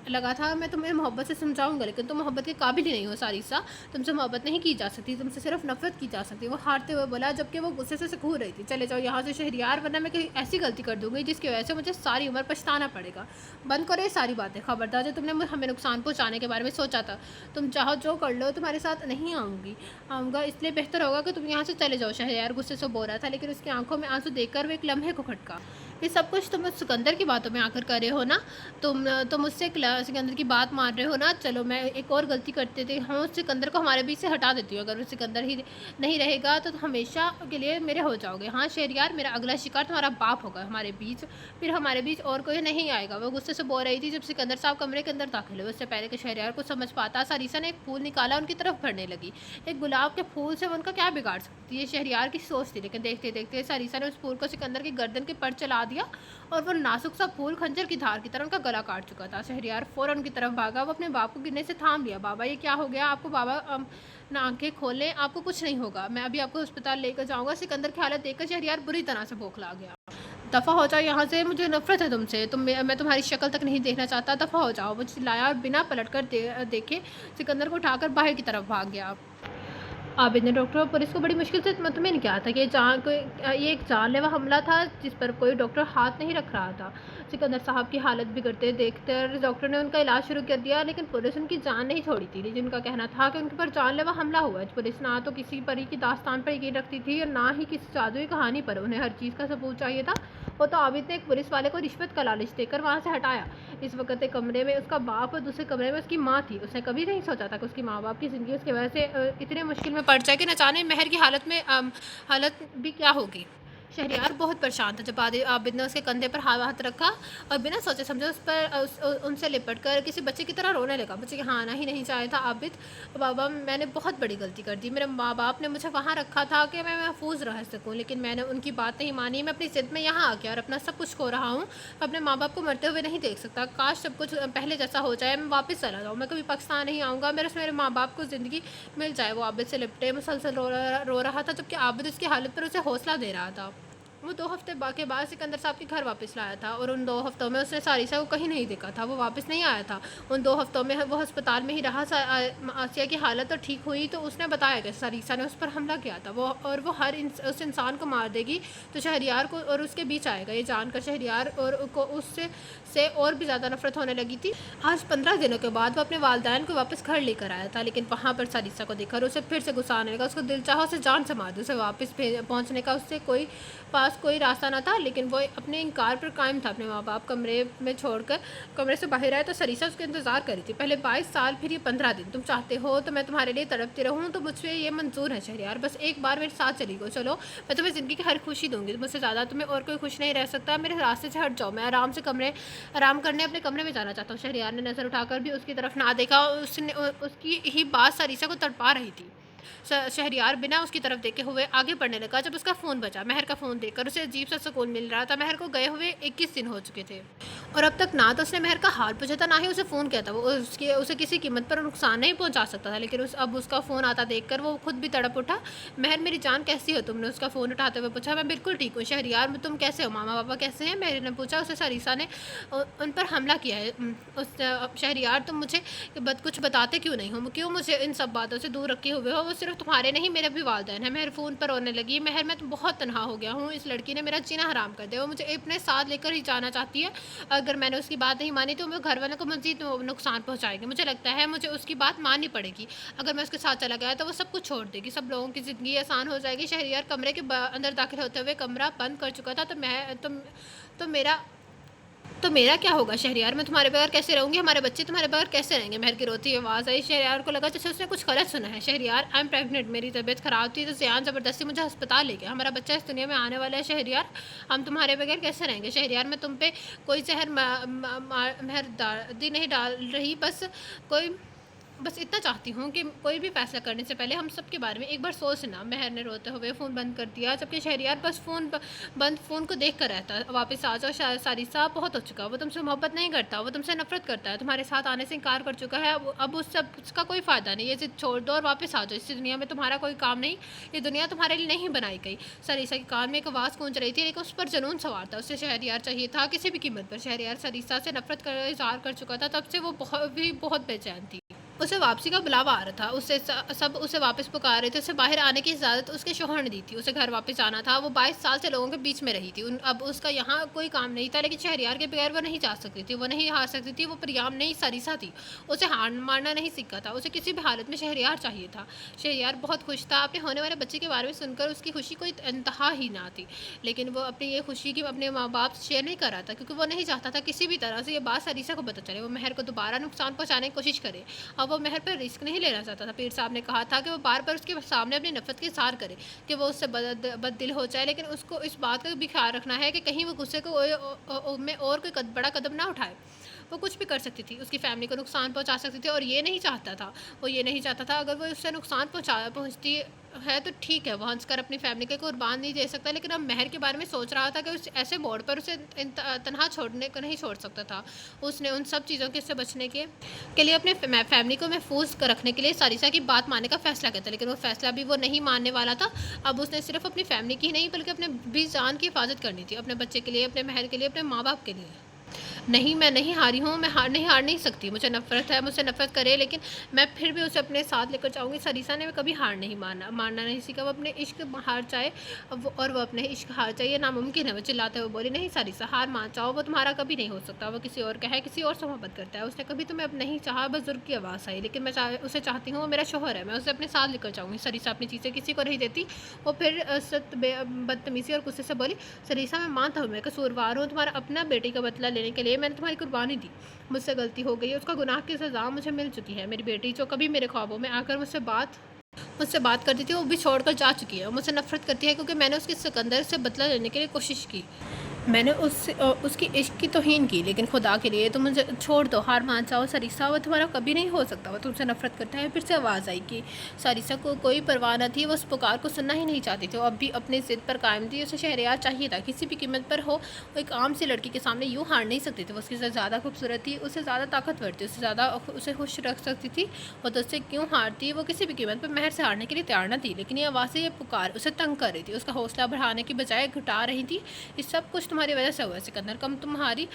लगा था मैं तुम्हें मोहब्बत से समझाऊंगा, लेकिन तुम मोहब्बत के काबिल ही नहीं हो सारिसा। तुमसे मोहब्बत नहीं की जा सकती, तुमसे सिर्फ नफरत की जा सकती। वो हारते हुए बोला, जबकि वो गुस्से से घूर रही थी। चले जाओ यहाँ से शहरियार, वरना मैं कहीं ऐसी गलती कर दूंगी जिसकी वजह से मुझे सारी उम्र पछताना पड़ेगा। बंद करो ये सारी बातें। खबरदार, जो तुमने हमें नुकसान पहुँचाने के बारे में सोचा था, तुम चाहो जो कर लो, तुम्हारे साथ नहीं आऊँगा, इसलिए बेहतर होगा कि तुम यहाँ से चले जाओ। शहरियार गुस्से से बोल रहा था, लेकिन उसकी आंखों में आंसू देखकर वो एक लम्हे को खटका। ये सब कुछ तुम उस सिकंदर की बातों में आकर कर रहे हो ना? तुम मुझसे सिकंदर की बात मान रहे हो ना? चलो, मैं एक और गलती करते थे हूँ, उस सिकंदर को हमारे बीच से हटा देती हूँ। अगर वो सिकंदर ही नहीं रहेगा तो हमेशा के लिए मेरे हो जाओगे। हाँ शहरयार, मेरा अगला शिकार तुम्हारा बाप होगा हमारे बीच, फिर हमारे बीच और कोई नहीं आएगा। वो गुस्से से बोल रही थी जब सिकंदर साहब कमरे के अंदर दाखिल हुए। उससे पहले कि शहरयार को समझ पाता, सारिसा ने एक फूल निकाला, उनकी तरफ बढ़ने लगी। एक गुलाब के फूल से वो उनका क्या बिगाड़ सकती है? ये शहरयार की सोच थी, लेकिन देखते देखते सारिसा ने उस फूल को सिकंदर की गर्दन के पर चला दिया और वो नाजुक सा फूल खंजर की धार की तरह उनका गला काट चुका था। शहरयार फौरन उनकी तरफ भागा। वो अपने बाप को गिरने से थाम लिया। बाबा, ये क्या हो गया आपको? बाबा, ना आंखें खोलें, आपको कुछ नहीं होगा, मैं अभी आपको अस्पताल लेकर जाऊंगा। सिकंदर की हालत देखकर शहरयार बुरी तरह से बौखला गया। दफ़ा हो जाओ यहाँ से, मुझे नफरत है तुमसे। मैं तुम्हारी शक्ल तक नहीं देखना चाहता, दफ़ा हो जाओ। वो चिल्लाया और बिना पलट कर देखे सिकंदर को उठाकर बाहर की तरफ भाग गया। आबिद ने डॉक्टर और पुलिस को बड़ी मुश्किल से इत्मीनान किया था कि ये एक जानलेवा हमला था जिस पर कोई डॉक्टर हाथ नहीं रख रहा था। सिकंदर साहब की हालत बिगड़ते देखकर डॉक्टर ने उनका इलाज शुरू कर दिया, लेकिन पुलिस उनकी जान नहीं छोड़ी थी। जिनका कहना था कि उनके पर जानलेवा हमला हुआ है। पुलिस ना तो किसी परी की दास्तान पर यकीन रखती थी और ना ही किसी जादुई कहानी पर। उन्हें हर चीज़ का सबूत चाहिए था। वो तो आबिद ने एक पुलिस वाले को रिश्वत का लालच देकर वहाँ से हटाया। इस वक्त एक कमरे में उसका बाप और दूसरे कमरे में उसकी माँ थी। उसने कभी नहीं सोचा था कि उसकी माँ बाप की ज़िंदगी उसकी वजह से इतने मुश्किल में पड़ जाए कि न जाने महर की हालत भी क्या होगी। शहरयार बहुत परेशान था जब आबिद ने उसके कंधे पर हाथ रखा और बिना सोचे समझे उनसे लिपट कर किसी बच्चे की तरह रोने लगा। मुझे यहाँ आना ही नहीं चाहा था आबिद। बाबा, मैंने बहुत बड़ी गलती कर दी। मेरे माँ बाप ने मुझे वहाँ रखा था कि मैं महफूज रह सकूँ, लेकिन मैंने उनकी बात नहीं मानी। मैं अपनी ज़िद में यहाँ आ गया और अपना सब कुछ खो रहा हूँ। अपने माँ बाप को मरते हुए नहीं देख सकता। काश सब कुछ पहले जैसा हो जाए, मैं वापस चला जाऊँ। मैं कभी पाकिस्तान नहीं आऊँगा, मेरे माँ बाप को ज़िंदगी मिल जाए। वो आबिद से लिपटे मुसलसल रो रहा था, जबकि आबिद उसकी हालत पर उसे हौसला दे रहा था। वो 2 हफ्ते के बाद सिकंदर साहब के घर वापस लाया था और उन 2 हफ्तों में उसने सारिसा को कहीं नहीं देखा था। वो वापस नहीं आया था। उन 2 हफ्तों में वो अस्पताल में ही रहा। आसिया की हालत तो ठीक हुई तो उसने बताया कि सारिसा ने उस पर हमला किया था। वो उस इंसान को मार देगी तो शहरयार को और उसके बीच आएगा। ये जानकर शहरयार और को उससे और भी ज़्यादा नफरत होने लगी थी। आज 15 दिनों के बाद वो अपने वालिदैन को वापस घर लेकर आया था, लेकिन वहाँ पर सारिसा को देखकर उसे फिर से गुस्सा आने लगा। उसको दिल चाहा उसे जान से मार दे। उसे वापस पहुँचने का उससे पास कोई रास्ता न था, लेकिन वो अपने इनकार पर कायम था। अपने माँ बाप कमरे में छोड़कर कमरे से बाहर आए तो सरिसा उसके इंतज़ार करी थी। पहले 22 साल, फिर ये 15 दिन। तुम चाहते हो तो मैं तुम्हारे लिए तड़पती रहूँ, तो मुझसे ये मंजूर है शहरयार। बस एक बार मेरे साथ चली गो। चलो, मैं तुम्हें ज़िंदगी की हर खुशी दूंगी। मुझसे ज़्यादा तुम्हें और कोई खुश नहीं रह सकता। मेरे रास्ते से हट जाओ। मैं आराम करने अपने कमरे में जाना चाहता हूँ। शहरयार ने नज़र उठाकर भी उसकी तरफ ना देखा। उसकी ही बात सरिसा को तड़पा रही थी। शहरयार बिना उसकी तरफ देखे हुए आगे बढ़ने लगा। जब उसका फ़ोन बजा, महर का फ़ोन देखकर उसे अजीब सा सुकून मिल रहा था। महर को गए हुए 21 दिन हो चुके थे और अब तक ना तो उसने महर का हाल पूछा था, ना ही उसे फ़ोन किया था। वो उसे किसी कीमत पर नुकसान नहीं पहुंचा सकता था, लेकिन अब उसका फ़ोन आता देखकर वो खुद भी तड़प उठा। महर, मेरी जान कैसी हो? तुमने उसका फ़ोन उठाते हुए पूछा। मैं बिल्कुल ठीक हूँ शहरयार, तुम कैसे हो? मामा पापा कैसे हैं? महर ने पूछा। उसे सारिसा ने उन पर हमला किया है। शहरयार, तुम मुझे कुछ बताते क्यों नहीं हो? क्यों मुझे इन सब बातों से दूर रखे हुए हो? वो सिर्फ तुम्हारे नहीं, मेरे भी वालिदैन है। महर फ़ोन पर रोने लगी। महर, मैं तो बहुत तनहा हो गया हूँ। इस लड़की ने मेरा जीना हराम कर दिया। वो मुझे अपने साथ लेकर ही जाना चाहती है। अगर मैंने उसकी बात नहीं मानी तो वो घर वालों को मज़ीद नुकसान पहुँचाएगी। मुझे लगता है मुझे उसकी बात माननी पड़ेगी। अगर मैं उसके साथ चला गया तो वो सब कुछ छोड़ देगी। सब लोगों की ज़िंदगी आसान हो जाएगी। शहरयार कमरे के अंदर दाखिल होते हुए कमरा बंद कर चुका था। तो मेरा क्या होगा शहरयार? मैं तुम्हारे बगैर कैसे रहूँगी? हमारे बच्चे तुम्हारे बगैर कैसे रहेंगे? महर की रोती आवाज़ आई। शहरयार को लगा जैसे उसने कुछ गलत सुना है। Shahryar, I am pregnant. मेरी तबीयत ख़राब थी तो ज़ियान ज़बरदस्ती मुझे अस्पताल ले गया। हमारा बच्चा इस दुनिया में आने वाला है शहरयार। हम तुम्हारे बगैर कैसे रहेंगे? शहरयार, मैं तुम पे कोई जहर महर दादी नहीं डाल रही, बस कोई بس اتنا چاہتی ہوں کہ کوئی بھی فیصلہ کرنے سے پہلے ہم سب کے بارے میں ایک بار سوچنا۔ مہر نے روتے ہوئے فون بند کر دیا، جبکہ شہریار بس فون کو دیکھ کر رہتا۔ واپس آ جاؤ ساریسا، بہت ہو چکا، وہ تم سے محبت نہیں کرتا، وہ تم سے نفرت کرتا ہے، تمہارے ساتھ آنے سے انکار کر چکا ہے، اب اس کا کوئی فائدہ نہیں، یہ ضد چھوڑ دو اور واپس آ جاؤ، اس دنیا میں تمہارا کوئی کام نہیں، یہ دنیا تمہارے لیے نہیں بنائی گئی۔ ساریسا کے کان میں ایک آواز گونج رہی تھی، لیکن اس پر جنون سوار تھا، اسے شہریار چاہیے تھا کسی بھی قیمت پر۔ شہریار ساریسا سے نفرت کا اظہار کر چکا تھا، تب سے وہ بہت بے چین تھی۔ اسے واپسی کا بلاوا آ رہا تھا، سب اسے واپس پکار رہے تھے، اسے باہر آنے کی اجازت اس کے شوہر نے دی تھی، اسے گھر واپس آنا تھا۔ وہ 22 سال سے لوگوں کے بیچ میں رہی تھی، اب اس کا یہاں کوئی کام نہیں تھا، لیکن شہریار کے بغیر وہ نہیں جا سکتی تھی، وہ نہیں ہار سکتی تھی، وہ پریام نہیں ساریسا تھی، اسے ہار مارنا نہیں سیکھا تھا، اسے کسی بھی حالت میں شہریار چاہیے تھا۔ شہریار بہت خوش تھا، اپنے ہونے والے بچے کے بارے میں سن کر اس کی خوشی کوئی انتہا ہی نہ تھی، لیکن وہ اپنی یہ خوشی کی اپنے ماں باپ سے شیئر نہیں کر رہا تھا، کیونکہ وہ نہیں چاہتا تھا کسی بھی طرح سے یہ بات ساریسا کو پتہ چلے، وہ مہر کو دوبارہ نقصان پہنچانے کی کوشش کرے، اور وہ مہر پر رسک نہیں لینا چاہتا تھا۔ پیر صاحب نے کہا تھا کہ وہ بار بار اس کے سامنے اپنی نفرت کا اظہار کرے کہ وہ اس سے بد دل ہو جائے، لیکن اس کو اس بات کا بھی خیال رکھنا ہے کہ کہیں وہ غصے کو میں اور کوئی بڑا قدم نہ اٹھائے۔ وہ کچھ بھی کر سکتی تھی، اس کی فیملی کو نقصان پہنچا سکتی تھی، اور یہ نہیں چاہتا تھا، اگر وہ اس سے نقصان پہنچتی ہے تو ٹھیک ہے، وہ ہنس کر اپنی فیملی کے قربان نہیں دے سکتا، لیکن اب مہر کے بارے میں سوچ رہا تھا کہ اس ایسے موڑ پر اسے تنہا نہیں چھوڑ سکتا تھا۔ اس نے ان سب چیزوں سے بچنے کے لیے اپنے فیملی کو محفوظ رکھنے کے لیے ساریسا کی بات ماننے کا فیصلہ کیا تھا، لیکن وہ فیصلہ بھی وہ نہیں ماننے والا تھا۔ اب اس نے صرف اپنی فیملی کی نہیں بلکہ اپنے بھی جان کی حفاظت کرنی تھی، اپنے بچے کے لیے، اپنے مہر کے لیے، اپنے ماں باپ کے لیے۔ نہیں، میں نہیں ہاری ہوں، میں ہار نہیں سکتی، مجھے نفرت ہے، مجھ سے نفرت کرے، لیکن میں پھر بھی اسے اپنے ساتھ لے کر جاؤں گی۔ ساریسا نے کبھی ہار نہیں ماننا نہیں سیکھا، وہ اپنے عشق ہار جائے اور وہ اپنے عشق ہار جائے، یہ ناممکن ہے۔ وہ چلاتے ہوئے بولی، نہیں ساریسا، ہار مان جاؤ، وہ تمہارا کبھی نہیں ہو سکتا، وہ کسی اور کا ہے، کسی اور سے محبت کرتا ہے، اس نے کبھی تمہیں اب نہیں چاہا۔ بزرگ کی آواز آئی، لیکن میں اسے چاہتی ہوں، وہ میرا شوہر ہے، میں اسے اپنے ساتھ لے کر جاؤں گی۔ ساریسا اپنی چیزیں کسی کو نہیں دیتی، وہ پھر بدتمیزی اور غصے سے بولی، ساریسا، میں مانتا ہوں میں قصوروار ہوں، تمہارا اپنا بیٹی کا بدلہ لینے کے لیے میں نے تمہاری قربانی دی، مجھ سے غلطی ہو گئی ہے، اس کا گناہ کی سزا مجھے مل چکی ہے۔ میری بیٹی جو کبھی میرے خوابوں میں آ کر مجھ سے بات کرتی تھی، وہ بھی چھوڑ کر جا چکی ہے، وہ مجھ سے نفرت کرتی ہے کیونکہ میں نے اس کے سکندر سے بدلہ لینے کے لیے کوشش کی، میں نے اس کی عشق کی توہین کی، لیکن خدا کے لیے تم مجھے چھوڑ دو، ہار مان جاؤ ساریسا، وہ تمہارا کبھی نہیں ہو سکتا، وہ تم سے نفرت کرتا ہے۔ پھر سے آواز آئی کہ ساریسا کو کوئی پرواہ نہ تھی، وہ اس پکار کو سننا ہی نہیں چاہتی تھی، وہ اب بھی اپنے ضد پر قائم تھی، اسے شہریار چاہیے تھا، کسی بھی قیمت پر ہو، وہ ایک عام سی لڑکی کے سامنے یوں ہار نہیں سکتی تھی، وہ اس سے زیادہ خوبصورت تھی، اس سے زیادہ طاقتور تھی، اسے خوش رکھ سکتی تھی، وہ تو اس سے کیوں ہارتی، وہ کسی بھی قیمت پر مہر سے ہارنے کے لیے تیار نہ تھی، لیکن یہ آوازیں، یہ پکار اسے تنگ کر رہی تھی، اس کا حوصلہ بڑھانے کی بجائے گھٹا رہی تھی۔ یہ سب کچھ تمہاری وجہ سے ہوا ہے سکندر، کم تمہاری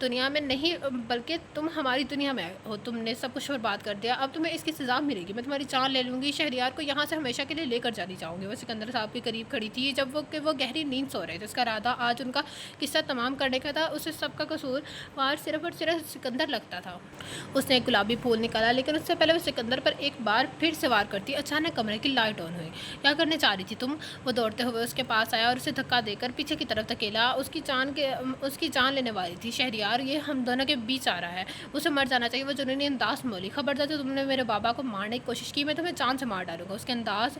دنیا میں نہیں بلکہ تم ہماری دنیا میں ہو، تم نے سب کچھ برباد کر دیا، اب تمہیں اس کی سزا ملے گی، میں تمہاری جان لے لوں گی، شہریار کو یہاں سے ہمیشہ کے لیے لے کر جانی چاہوں گی۔ وہ سکندر صاحب کے قریب کھڑی تھی جب وہ گہری نیند سو رہے تھے، اس کا ارادہ آج ان کا قصہ تمام کرنے کا تھا، اسے سب کا قصور وار صرف اور صرف سکندر لگتا تھا۔ اس نے ایک گلابی پھول نکالا، لیکن اس سے پہلے وہ سکندر پر ایک بار پھر سے وار کرتی، اچانک کمرے کی لائٹ آن ہوئی۔ کیا کرنے جا رہی تھی تم؟ وہ دوڑتے ہوئے اس کے پاس آیا اور اسے دھکا دے کر پیچھے کی طرف دھکیلا، اس کی جان لینے والی تھی۔ شہریار، یہ ہم دونوں کے بیچ آ رہا ہے، اسے مر جانا چاہیے، وہ جنونی انداز میں بولی، خبردار جو تم نے میرے بابا کو مارنے کی کوشش کی، میں تمہیں جان سے مار ڈالوں گا۔ اس کے انداز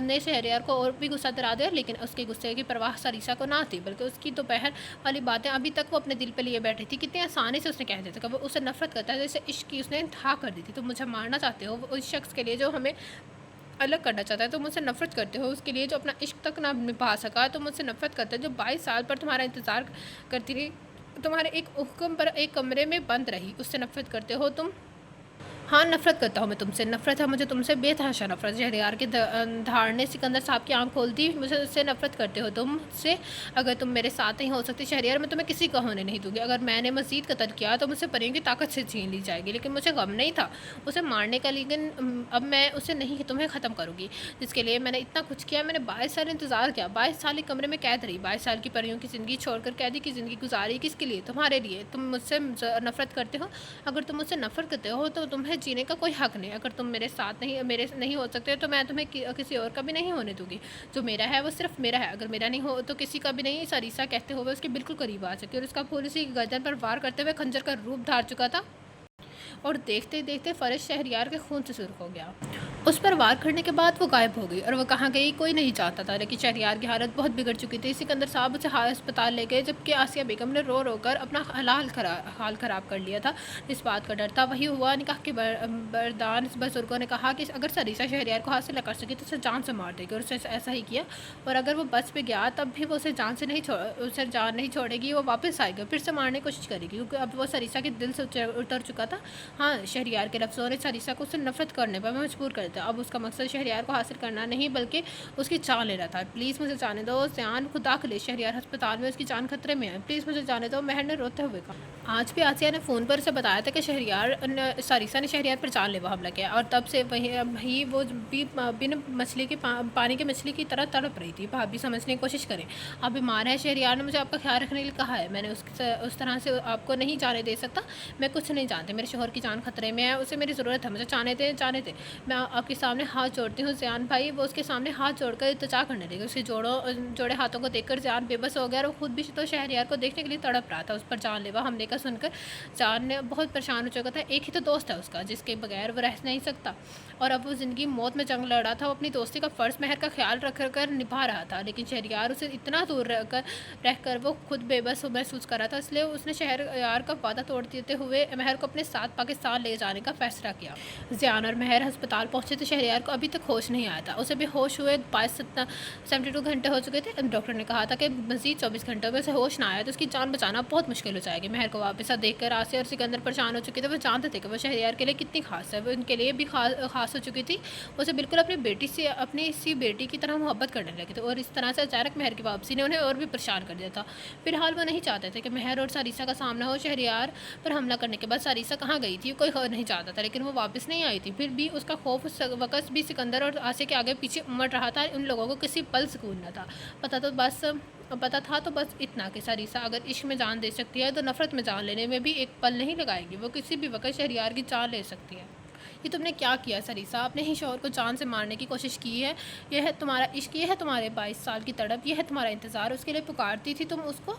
نے شہریار کو اور بھی غصہ دلا دیا، لیکن اس کے غصے کی پرواہ ساریسا کو نہ تھی، بلکہ اس کی دوپہر والی باتیں ابھی تک وہ اپنے دل پہ لیے بیٹھی تھی، کتنی آسانی سے اس نے کہہ دیا تھا کہ وہ اسے نفرت کرتا ہے، جیسے عشق کی اس نے انتہا کر دی تھی۔ تم مجھے مارنا چاہتے ہو اس شخص کے لیے جو ہمیں الگ کرنا چاہتا ہے، تم مجھ سے نفرت کرتے ہو اس کے لیے جو اپنا عشق تک نہ نبھا سکا، تم مجھ سے نفرت کرتے ہو جو 22 سال پر تمہارا انتظار کرتی رہی، تمہارے ایک حکم پر ایک کمرے میں بند رہی، اس سے نفرت کرتے ہو تم؟ ہاں، نفرت کرتا ہوں میں تم سے، نفرت ہے مجھے تم سے بے تحاشا نفرت۔ شہریار کے دھاڑ نے سکندر صاحب کی آنکھ کھول دی، مجھے اس سے نفرت کرتے ہو تم سے، اگر تم میرے ساتھ نہیں ہو سکتی شہریار، میں تمہیں کسی کا ہونے نہیں دوں گی، اگر میں نے مزید قتل کیا تو مجھ سے پریوں کی طاقت سے چھین لی جائے گی، لیکن مجھے غم نہیں تھا اسے مارنے کا، لیکن اب میں اسے نہیں تمہیں ختم کروں گی، جس کے لیے میں نے اتنا کچھ کیا، میں نے 22 سال انتظار کیا، 22 سال ایک کمرے میں قید رہی، 22 سال کی پریوں کی زندگی چھوڑ کر قیدی کی زندگی گزاری، کس کے لیے؟ تمہارے لیے۔ تم مجھ سے نفرت کرتے ہو، اگر تم مجھ سے نفرت کرتے ہو تو تمہیں جینے کا کوئی حق نہیں، اگر تم میرے ساتھ نہیں ہو سکتے تو میں تمہیں کسی اور کا بھی نہیں ہونے دوں گی، جو میرا ہے وہ صرف میرا ہے، اگر میرا نہیں ہو تو کسی کا بھی نہیں۔ ساریسا کہتے ہوئے اس کے بالکل قریب آ سکی اور اس کا پھول اسی کی گردن پر وار کرتے ہوئے خنجر کا روپ دھار چکا تھا، اور دیکھتے دیکھتے فرش شہریار کے خون سے سرخ ہو گیا۔ उस पर वार करने के बाद वो गायब हो गई और वो कहाँ गई कोई नहीं जानता था। लेकिन शहरयार की हालत बहुत बिगड़ चुकी थी। सिकंदर साहब उसे अस्पताल ले गए, जबकि आसिया बेगम ने रो रो कर अपना हाल ख़राब कर लिया था। इस बात का डर था वही हुआ। निकाह के बरदान बुजुर्गों ने कहा कि अगर सरीसा शहरयार को हासिल न कर सकी तो उसे जान से मार देगी, और उसने ऐसा ही किया। और अगर वो बच पे गया तब भी वो उसे जान नहीं छोड़ेगी, वो वापस आएगा, फिर से मारने की कोशिश करेगी, क्योंकि अब वो सरीसा के दिल से उतर चुका था। हाँ, शहरयार के लफ्ज़ों ने सरीसा को उससे नफरत करने पर मजबूर कर दिया। अब उसका मकसद शहरयार को हासिल करना नहीं बल्कि उसकी जान लेना था। प्लीज़ मुझे जाने दो ज़ियान, खुदा के लिए शहरयार अस्पताल में, उसकी जान खतरे में है, प्लीज़ मुझे जाने दो, महर ने रोते हुए कहा। आज भी आसिया ने फ़ोन पर उसे बताया था कि सरीसा ने शहरयार पर जानलेवा हमला किया, और तब से वही वो भी बिन मछली की पानी की मछली की तरह तड़प रही थी। भाभी समझने की कोशिश करें, आप बीमार हैं, शहरयार ने मुझे आपका ख्याल रखने के लिए कहा है, मैंने उस तरह से आपको नहीं जाने दे सकता। मैं कुछ नहीं जानती, मेरे शोहर की जान खतरे में है, उसे मेरी ज़रूरत है, मुझे जाने दें। मैं आपके सामने हाथ जोड़ती हूँ ज़ियान भाई। वो उसके सामने हाथ जोड़कर इल्तिजा करने लगी। उसके जोड़े हाथों को देखकर ज़ियान बेबस हो गया, और वो खुद भी तो शहरयार को देखने के लिए तड़प रहा था। उस पर जानलेवा हमले का सुनकर ज़ियान ने बहुत परेशान हो चुका था। एक ही तो दोस्त है उसका जिसके बगैर वो रह नहीं सकता, और अब वो ज़िंदगी मौत में जंग लड़ रहा था। वो अपनी दोस्ती का फ़र्ज़ महर का ख्याल रख कर निभा रहा था, लेकिन शहरयार उसे इतना दूर रहकर वो खुद बेबस महसूस कर रहा था। इसलिए उसने शहरयार का वादा तोड़ देते हुए महर को अपने साथ पाकिस्तान ले जाने का फ़ैसला किया। ज़ियान और महर अस्पताल पहुँचे तो शहरयार को अभी तक होश नहीं आया था। उसे भी होश हुए 72 घंटे हो चुके थे। डॉक्टर ने कहा था कि मज़ीद 24 घंटों में उसे होश ना आया तो उसकी जान बचाना बहुत मुश्किल हो जाएगी। महर को वापस देखकर आसिया और सिकंदर परेशान हो चुके थे। वो जानते थे कि वो शहरयार के लिए कितनी खास है, वो उनके लिए भी खास हो चुकी थी। उसे बिल्कुल अपनी इसी बेटी की तरह मोहब्बत करने लगे थे, और इस तरह से अचानक महर की वापसी ने उन्हें और भी परेशान कर दिया था। फिलहाल वो नहीं चाहते थे कि महर और सारिसा का सामना हो। शहरयार पर हमला करने के बाद सारिसा कहाँ गई थी कोई खबर नहीं चाहता था, लेकिन वो वापस नहीं आई थी। फिर भी उसका खौफ उस वक्त भी सिकंदर और आसिया के आगे पीछे उमड़ रहा था। उन लोगों को किसी पल सुकून न था। पता था तो बस इतना कि सरीसा अगर इश्क में जान दे सकती है तो नफ़रत में जान लेने में भी एक पल नहीं लगाएगी। वो किसी भी वक्त शहरयार की जान ले सकती है। ये तुमने क्या किया सरीसा? अपने ही शौहर को जान से मारने की कोशिश की है। यह है तुम्हारा इश्क, यह है तुम्हारे 22 साल की तड़प, यह है तुम्हारा इंतज़ार। उसके लिए पुकारती थी तुम उसको।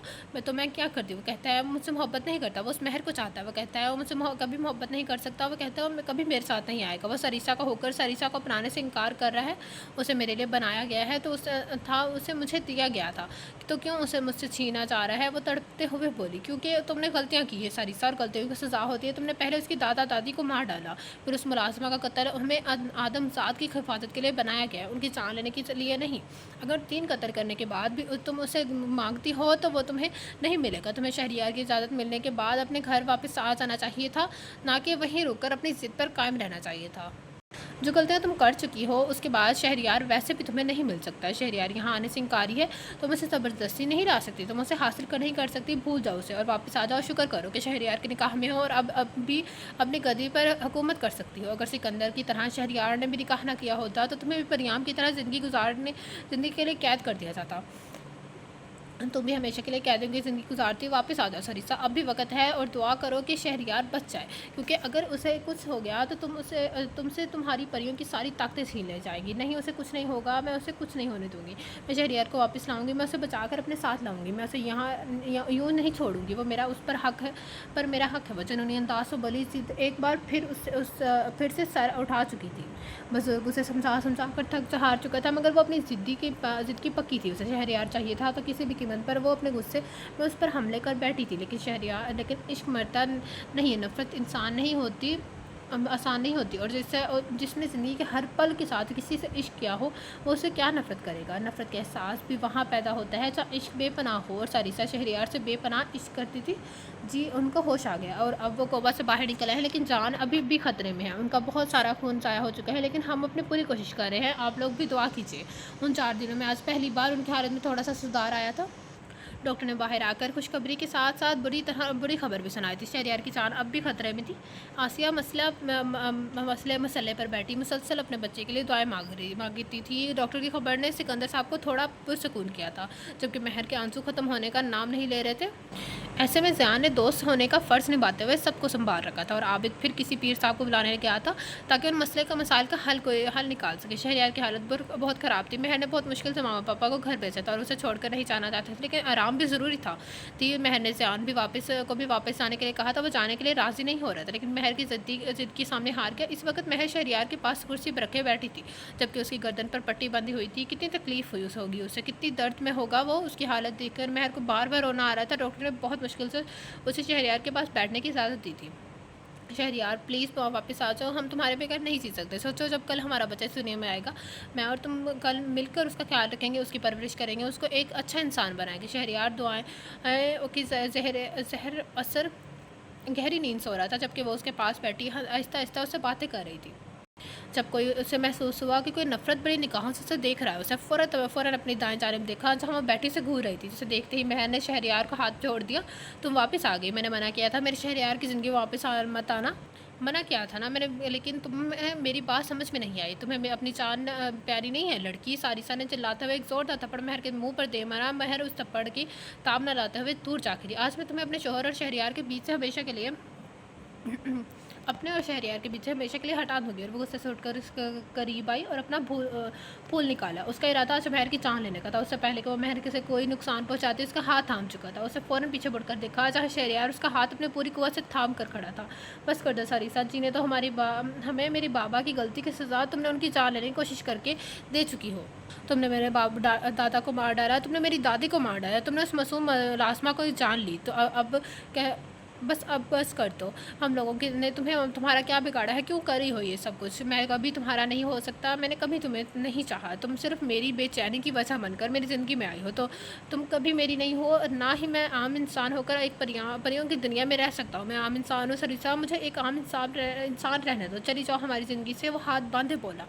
मैं क्या करती हूँ? वो कहता है मुझसे मोहब्बत नहीं करता, वो उस महर को चाहता है। वो कहता है वो मुझसे कभी मोहब्बत नहीं कर सकता। वो कहता है वो कभी मेरे साथ नहीं आएगा। वो सरीसा का होकर सरीसा को अपनाने से इनकार कर रहा है। उसे मेरे लिए बनाया गया है तो उसे मुझे दिया गया था, तो क्यों उसे मुझसे छीना जा रहा है? वो तड़पते हुए बोली, क्योंकि तुमने गलतियाँ की है सरीसा, और गलतियों की सज़ा होती है। तुमने पहले उसकी दादा दादी को मार डाला, फिर उस मुलाजमा का कत्ल। हमें आदमजात की हिफाजत के लिए बनाया गया है, उनकी जान लेने के लिए नहीं। अगर 3 कत्ल करने के बाद भी तुम उसे मांगती हो तो वो तुम्हें नहीं मिलेगा। तुम्हें शहरयार की इजाज़त मिलने के बाद अपने घर वापस आ जाना चाहिए था, ना कि वहीं रुक कर अपनी ज़िद पर कायम रहना चाहिए था। जो गलतियाँ तुम कर चुकी हो उसके बाद शहरयार वैसे भी तुम्हें नहीं मिल सकता है। शहरयार यहाँ आने से इंकारी है, तुम उसे ज़बरदस्ती नहीं ला सकती, तुम उसे हासिल कर नहीं कर सकती। भूल जाओ उसे और वापस आ जाओ। शुक्र करो कि शहरयार के निकाह में हो और अब भी अपनी गद्दी पर हुकूमत कर सकती हो। अगर सिकंदर की तरह शहरयार ने भी निकाह ना किया होता तो तुम्हें भी परियाम की तरह ज़िंदगी के लिए कैद कर दिया जाता। तुम भी हमेशा के लिए कह दोगे ज़िंदगी गुजारती वापस आ जाओ सरीसा, अब भी वक्त है, और दुआ करो कि शहरयार बच जाए, क्योंकि अगर उसे कुछ हो गया तो तुमसे तुम्हारी परियों की सारी ताकतें छीन ले जाएगी। नहीं, उसे कुछ नहीं होगा, मैं उसे कुछ नहीं होने दूँगी। मैं शहरयार को वापस लाऊँगी, मैं उसे बचा कर अपने साथ लाऊँगी। मैं उसे यहाँ यूँ नहीं छोड़ूँगी। वो मेरा उस पर हक़ है, पर मेरा हक़ है। वो जुनूनी अंदाज़ से बोली ज़िद एक बार फिर से सर उठा चुकी थी। बुजुर्ग उसे समझा कर थक हार चुका था, मगर वो अपनी ज़िद की पक्की थी। उसे शहरयार चाहिए था तो किसी भी कीमत पर वो अपने गुस्से में उस पर हमले कर बैठी थी। लेकिन इश्क मरता नहीं है, नफ़रत इंसान नहीं होती, आसान नहीं होती, और जिसने ज़िंदगी के हर पल के साथ किसी से इश्क किया हो वो उसे क्या नफ़रत करेगा। नफ़रत का एहसास भी वहाँ पैदा होता है जहाँ इश्क बेपनाह हो, और सरीसा शहरयार से बेपनाह इश्क करती थी। जी, उनको होश आ गया और अब वो कोबा से बाहर निकला है, लेकिन जान अभी भी ख़तरे में है। उनका बहुत सारा खून ज़ाया हो चुका है, लेकिन हम अपनी पूरी कोशिश कर रहे हैं। आप लोग भी दुआ कीजिए। उन 4 दिनों में आज पहली बार उनकी हालत में थोड़ा सा सुधार आया था। डॉक्टर ने बाहर आकर खुशखबरी के साथ साथ बुरी खबर भी सुनाई थी। शहरयार की जान अब भी खतरे में थी। आसिया मसले पर बैठी मुसलसल अपने बच्चे के लिए दुआएं मांगती थी। डॉक्टर की खबर ने सिकंदर साहब को थोड़ा पुरसकून किया था, जबकि महर के आंसू ख़त्म होने का नाम नहीं ले रहे थे। ऐसे में ज़ियान ने दोस्त होने का फ़र्ज़ निभाते हुए सबको संभाल रखा था, और आबिद फिर किसी पीर साहब को बुलाने गया था ताकि उन मसाइल का हल निकाल सके। शहरयार की हालत बहुत ख़राब थी। महर ने बहुत मुश्किल से मामा पापा को घर भेजा था और उसे छोड़कर नहीं जाना चाहते थे, लेकिन आराम इंतज़ाम भी ज़रूरी था। तो महर ने ज़ियान भी वापस जाने के लिए कहा था, वो जाने के लिए राज़ी नहीं हो रहा था, लेकिन महर की ज़िद के सामने हार गया। इस वक़्त महर शहरयार के पास कुर्सी पर रखे बैठी थी, जबकि उसकी गर्दन पर पट्टी बंधी हुई थी। कितनी तकलीफ़ हुई होगी उसे, कितनी दर्द में होगा वो। उसकी हालत देखकर महर को बार-बार रोना आ रहा था। डॉक्टर ने बहुत मुश्किल से उसे शहरयार के पास बैठने की इजाज़त दी थी। शहरयार प्लीज़ वापस आ जाओ, हम तुम्हारे बगैर नहीं जी सकते। सोचो जब कल हमारा बच्चा इस दुनिया में आएगा, मैं और तुम कल मिलकर उसका ख्याल रखेंगे, उसकी परवरिश करेंगे, उसको एक अच्छा इंसान बनाएंगे। शहरयार दुआएं कि ज़हर असर गहरी नींद सो रहा था, जबकि वो उसके पास बैठी आहिस्ता आहिस्ता उससे बातें कर रही थी। जब कोई उसे महसूस हुआ कि कोई नफ़रत भरी निगाहों से उसे देख रहा है, उसे फ़ौरन अपनी दाएं जानिब देखा, जहाँ वो बैठी से घूर रही थी। जिसे देखते ही महर ने शहरयार का हाथ छोड़ दिया। तुम वापस आ गई, मैंने मना किया था मेरे शहरयार की ज़िंदगी वापस मत आना। मना किया था ना मैंने, लेकिन तुम्हें मेरी बात समझ में नहीं आई। तुम्हें अपनी जान प्यारी नहीं है लड़की। सारिसा ने चिल्लाते हुए एक ज़ोरदार थप्पड़ महर के मुंह पर दे मारा। महर उस थप्पड़ की ताब न लाते हुए दूर जा गिरी। आज मैं तुम्हें अपने शौहर और शहरयार के बीच से हमेशा के लिए अपने और शहरयार के बीच हमेशा के लिए हटा दूंगी। और वो गुस्से से उठकर उसके करीब आई और अपना फूल निकाला। उसका इरादा आज महर की जान लेने का था। उससे पहले कि वो महर के से कोई नुकसान पहुंचाती, उसका हाथ थाम चुका था। उसे फ़ौरन पीछे मुड़कर देखा, जहाँ शहरयार उसका हाथ अपने पूरी कुव्वत से थाम कर खड़ा था। बस कर दो सारिसा जी ने तो हमें मेरी बाबा की गलती की सज़ा तुमने उनकी जान लेने की कोशिश करके दे चुकी हो। तुमने मेरे दादा को मार डाला, तुमने मेरी दादी को मार डाला, तुमने उस मासूम रासमा को जान ली। तो अब क्या अब बस कर दो। हम लोगों के ने तुम्हारा क्या बिगाड़ा है, क्यों कर रही हो ये सब कुछ? मैं कभी तुम्हारा नहीं हो सकता, मैंने कभी तुम्हें नहीं चाहा। तुम सिर्फ मेरी बेचैनी की वजह बनकर मेरी ज़िंदगी में आई हो। तो तुम कभी मेरी नहीं हो, और ना ही मैं आम इंसान होकर एक परियों की दुनिया में रह सकता हूँ। मैं आम इंसान हूँ सरिसा, मुझे एक आम इंसान रहने दो। चली जाओ हमारी ज़िंदगी से। वो हाथ बांधे बोला।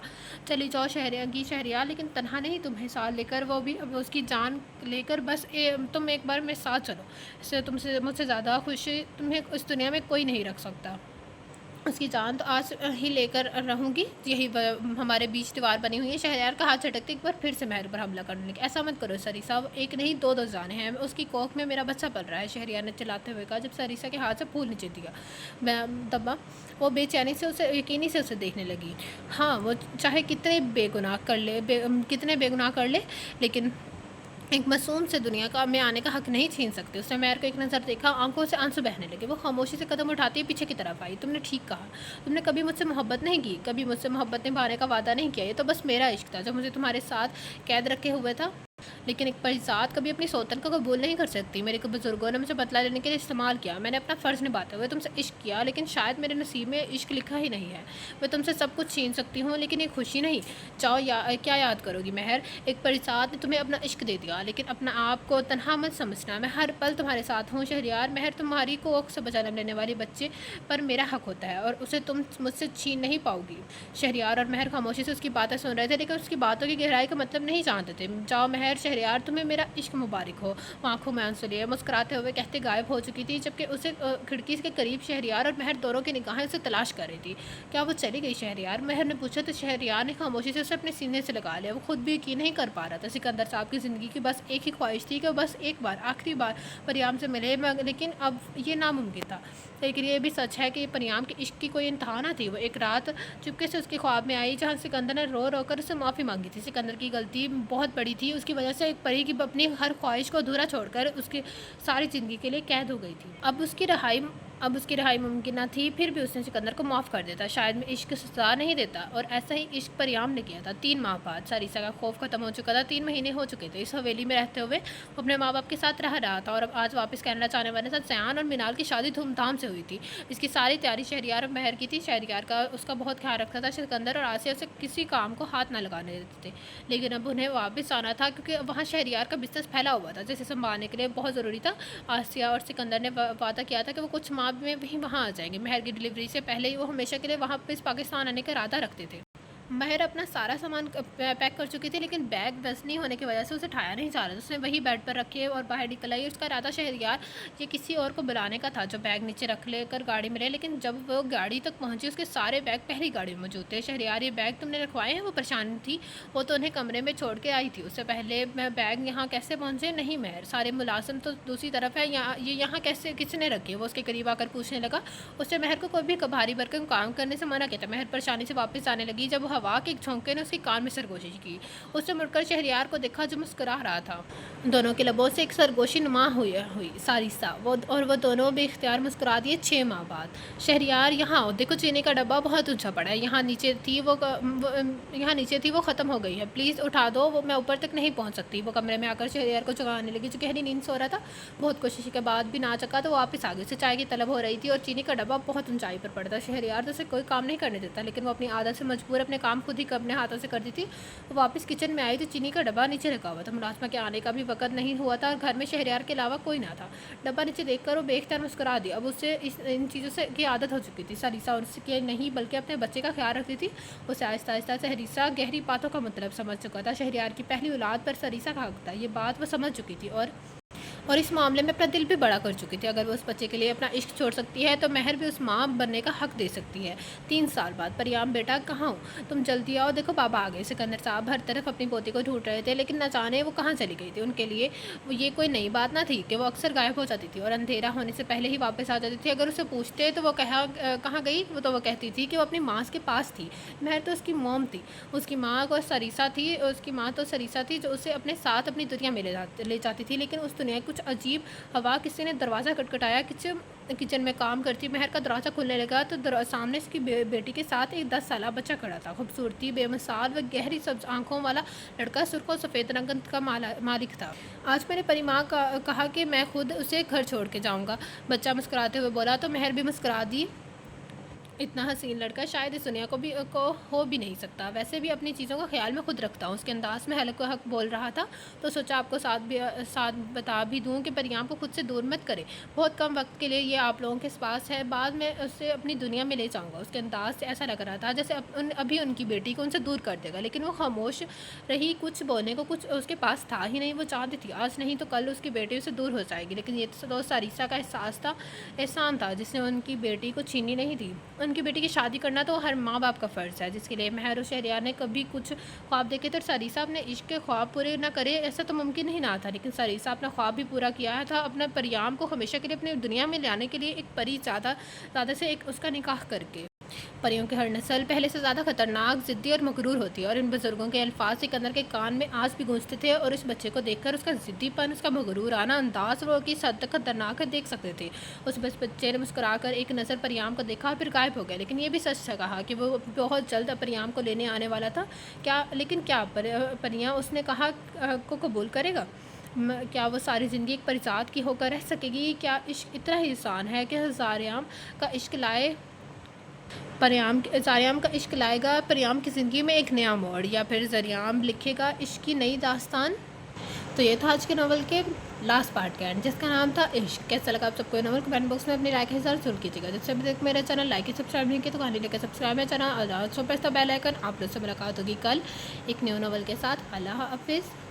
चली जाओ शहरियार, लेकिन तन्हा नहीं, तुम्हें साथ लेकर, वो भी अब उसकी जान लेकर। बस तुम एक बार मेरे साथ चलो। इससे तुमसे मुझसे ज़्यादा खुशी तुम्हें इस दुनिया में कोई नहीं रख सकता। उसकी जान तो आज ही लेकर रहूँगी। यही हमारे बीच दीवार बनी हुई है। शहरयार का हाथ झटकते एक बार फिर से महर पर हमला करने लगे। ऐसा मत करो सरिसा, एक नहीं दो जाने हैं। उसकी कोख में मेरा बच्चा पल रहा है, शहरयार ने चिल्लाते हुए कहा, जब सरिसा के हाथ से फूल नीचे दिया। मैं दबा। वो बेचैनी से उसे यकीनी से उसे देखने लगी। हाँ, वो चाहे कितने बेगुनाह कर ले, लेकिन एक मासूम से दुनिया का में आने का हक नहीं छीन सकते। उसने महर को एक नज़र देखा, आंखों से आंसू बहने लगे। वो खामोशी से कदम उठाती है पीछे की तरफ आई। तुमने ठीक कहा, तुमने कभी मुझसे मोहब्बत नहीं की, कभी मुझसे मोहब्बत निभाने का वादा नहीं किया। ये तो बस मेरा इश्क था जो मुझे तुम्हारे साथ कैद रखे हुए था। लेकिन एक परिजात कभी अपनी सौतन को कबूल नहीं कर सकती। मेरे को बुजुर्गों ने मुझे बदला लेने के लिए इस्तेमाल किया। मैंने अपना फ़र्ज़ निभाते हुए तुमसे इश्क किया, लेकिन शायद मेरे नसीब में इश्क लिखा ही नहीं है। मैं तुमसे सब कुछ छीन सकती हूँ, लेकिन ये खुशी नहीं। चाहो क्या याद करोगी महर? एक परिजात ने तुम्हें अपना इश्क दे दिया, लेकिन अपना आप को तनहा मत समझना। मैं हर पल तुम्हारे साथ हूँ शहरयार। महर तुम्हारी कोख से जन्म लेने वाले बच्चे पर मेरा हक होता है, और उसे तुम मुझसे छीन नहीं पाओगी। शहरयार और महर खामोशी से उसकी बातें सुन रहे थे, लेकिन उसकी बातों की गहराई का मतलब नहीं जानते थे। जाओ महर, शहरयार तुम्हें मेरा इश्क मुबारक हो। वो आंखों में आंसू लिए मुस्कुराते हुए कहते गायब हो चुकी थी, जबकि उसे खिड़की के करीब शहरयार और महर दोनों की निगाहें उसे तलाश कर रही थी। क्या वो चली गई शहरयार? महर ने पूछा तो शहरयार ने खामोशी से उसे अपने सीने से लगा लिया। वो खुद भी यकीन नहीं कर पा रहा था। सिकंदर साहब की ज़िंदगी की बस एक ही ख्वाहिश थी कि वो बस एक बार, आखिरी बार परियाम से मिले, लेकिन अब ये नामुमकिन था। लेकिन ये भी सच है कि परियाम के इश्क की कोई इंतहा ना थी। वो एक रात चुपके से उसके ख्वाब में आई, जहाँ सिकंदर ने रो रो कर उससे माफ़ी मांगी थी। सिकंदर की गलती बहुत बड़ी थी, उसकी वजह से एक परी की अपनी हर ख्वाहिश को अधूरा छोड़कर उसकी सारी ज़िंदगी के लिए कैद हो गई थी। अब उसकी रहाई मुमकिन न थी। फिर भी उसने सिकंदर को माफ़ कर देता, शायद मैं इश्क सजा नहीं देता। और ऐसा ही इश्क परियाम ने किया था। 3 माह बाद सारिसा का खौफ खत्म हो चुका था। 3 महीने हो चुके थे इस हवेली में रहते हुए। वो अपने माँ बाप के साथ रह रहा था, और अब आज वापस कनाडा जाने वाले साथ ज़यान और मिनाल की शादी धूमधाम से हुई थी। इसकी सारी तैयारी शहरयार और महर की थी। शहरयार का उसका बहुत ख्याल रखता था। सिकंदर और आसिया उसे किसी काम को हाथ न लगाने देते थे, लेकिन अब उन्हें वापस आना था, क्योंकि वहाँ शहरयार का बिजनेस फैला हुआ था, जिसे संभालने के लिए बहुत ज़रूरी था। आसिया और सिकंदर ने वादा किया था कि वो कुछ माह में भी वहाँ आ जाएंगे। महर की डिलीवरी से पहले ही वो हमेशा के लिए वहाँ पाकिस्तान आने का इरादा रखते थे। महर अपना सारा सामान पैक कर चुकी थी, लेकिन बैग दस्त नहीं होने की वजह से उसे उठाया नहीं जा रहा था। उसने वही बेड पर रखे और बाहर निकल आई। उसका इरादा शहरयार ये किसी और को बुलाने का था, जो बैग नीचे रख लेकर गाड़ी में रहे। लेकिन जब वो गाड़ी तक पहुंची, उसके सारे बैग पहली गाड़ी में मौजूद थे। शहरयार, ये बैग तुमने रखवाए हैं? वो परेशान थी। वो तो उन्हें कमरे में छोड़ के आई थी। उससे पहले मैं बैग यहाँ कैसे पहुँचे? नहीं महर, सारे मुलाजिम तो दूसरी तरफ है, यहाँ कैसे किसने रखे? वो उसके करीब आकर पूछने लगा। उससे महर को कोई भी भारी भरकम काम करने से मना किया था। महर परेशानी से वापस आने लगी। जब हवा के एक झोंके ने उसके कान में सरगोशी की। उसने मुड़कर शहरयार को देखा जो मुस्कुरा रहा था। दोनों के लबों से एक सरगोशी नुमा हुई सारिसा वो दोनों बेख्तियार मुस्कुरा दिए। 6 माह बाद। शहरयार, यहाँ आओ, देखो चीनी का डब्बा बहुत ऊंचा पड़ा है, यहाँ नीचे थी वो ख़त्म हो गई है, प्लीज़ उठा दो, वो मैं ऊपर तक नहीं पहुँच सकती। वो कमरे में आकर शहरयार को जगाने लगी जो गहरी नींद सो रहा था। बहुत कोशिश के बाद भी ना चका तो वो वापस आ गई। उसे चाय की तलब हो रही थी और चीनी का डब्बा बहुत ऊंचाई पर पड़ा था। शहरयार तो उसे कोई काम नहीं करने देता, लेकिन वो अपनी आदत से मजबूर अपने काम खुद ही अपने हाथों से करती थी। वो वापस किचन में आई तो चीनी का डब्बा नीचे रखा हुआ था। मुलाजमा के आने का भी वक्त नहीं हुआ था और घर में शहरयार के अलावा कोई ना था। डब्बा नीचे देखकर वो बेख्तियार मुस्कुरा दिया। अब उसे इन चीज़ों से की आदत हो चुकी थी। सरीसा उसके नहीं बल्कि अपने बच्चे का ख्याल रखती थी। उसे आहिस्ता आहिस्ता सरीसा गहरी बातों का मतलब समझ चुका था। शहरयार की पहली औलाद पर सरीसा का हक था, ये बात वो समझ चुकी थी और इस मामले में अपना दिल भी बड़ा कर चुकी थी। अगर वो उस बच्चे के लिए अपना इश्क छोड़ सकती है तो महर भी उस माँ बनने का हक दे सकती है। 3 साल बाद। परियाम बेटा कहाँ हो, तुम जल्दी आओ, देखो बाबा आ गए। सिकंदर साहब हर तरफ अपनी पोती को ढूंढ रहे थे, लेकिन न जाने वो कहाँ चली गई थी। उनके लिए ये कोई नई बात ना थी कि वो अक्सर गायब हो जाती थी और अंधेरा होने से पहले ही वापस आ जाती थी। अगर उसे पूछते तो वो कहाँ गई, तो वो कहती थी कि वो अपनी माँ के पास थी। महर तो उसकी मोम थी, उसकी माँ को सरीसा थी, उसकी माँ तो सरीसा थी जो उसे अपने साथ अपनी दुनिया में ले जाती थी। लेकिन उस दुनिया कुछ अजीब हवा, किसी ने दरवाज़ा खटखटाया। किचन में काम करती महर का दरवाज़ा खुलने लगा तो सामने उसकी बेटी के साथ एक 10 साला बच्चा खड़ा था। खूबसूरती, बेमिसाल व गहरी सब्ज आंखों वाला लड़का सुर्ख और सफ़ेद रंग का मालिक था। आज मैंने परी माँ कहा कि मैं खुद उसे घर छोड़ के जाऊँगा, बच्चा मुस्कुराते हुए बोला तो महर भी मुस्कुरा दी। इतना हसीन लड़का शायद इस दुनिया को हो भी नहीं सकता। वैसे भी अपनी चीज़ों का ख्याल मैं खुद रखता हूँ। उसके अंदाज में हल्का हक बोल रहा था तो सोचा आपको साथ बता भी दूँ कि परियाम को खुद से दूर मत करे। बहुत कम वक्त के लिए ये आप लोगों के पास है, बाद में उससे अपनी दुनिया में ले जाऊँगा। उसके अंदाज से ऐसा लग रहा था जैसे अभी उनकी बेटी को उनसे दूर कर देगा, लेकिन वो खामोश रही। कुछ बोलने को कुछ उसके पास था ही नहीं। वो चाहती थी आज नहीं तो कल उसकी बेटी उससे दूर हो जाएगी, लेकिन ये तो सारिसा का एहसान था जिसने उनकी बेटी को छीनी नहीं थी। उनकी बेटी की शादी करना तो हर माँ बाप का फ़र्ज़ है, जिसके लिए महर और शहरयार ने कभी कुछ ख्वाब देखे तो सरीसा अपने इश्क के ख्वाब पूरे ना करे ऐसा तो मुमकिन ही ना था। लेकिन सरीसा अपना ख्वाब भी पूरा किया था, अपने परियाम को हमेशा के लिए अपनी दुनिया में लाने के लिए एक परी ज़्यादा से एक उसका निकाह करके। परियों की हर नस्ल पहले से ज़्यादा खतरनाक, ज़िद्दी और मगरूर होती है और इन बुजुर्गों के अल्फाज सिकंदर के कान में आज भी गूंजते थे और इस बच्चे को देखकर उसका ज़िद्दीपन, उसका मगरूर आना अंदाज वो किस हद तक खतरनाक है देख सकते थे। उस बच्चे ने मुस्कुराकर एक नज़र परियाम को देखा फिर गायब हो गया। लेकिन ये भी सच था कहा कि वो बहुत जल्द परियाम को लेने आने वाला था। क्या परियां उसने कहा को कबूल करेगा? क्या वो सारी ज़िंदगी एक परिजात की होकर रह सकेगी? क्या इश्क इतना ही आसान है कि ज़ारियाम का इश्क लाए ज़ारियाम का इश्क लाएगा परियाम की ज़िंदगी में एक नया मोड़, या फिर ज़रियाम लिखेगा इश्क की नई दास्तान? तो ये था आज के नावल के लास्ट पार्ट का एंड, जिसका नाम था इश्क। कैसा लगा आप सबको नावल? कमेंट बॉक्स में अपनी राय के हिसाब से जरूर कीजिएगा। जब से अभी तक मेरा चैनल लाइक या सब्सक्राइब नहीं किया तो कहानी लेकर सब्सक्राइब है channel, press the bell icon. आप लोग से मुलाकात होगी कल एक न्यू नावल के साथ। अल्लाह हाफिज़।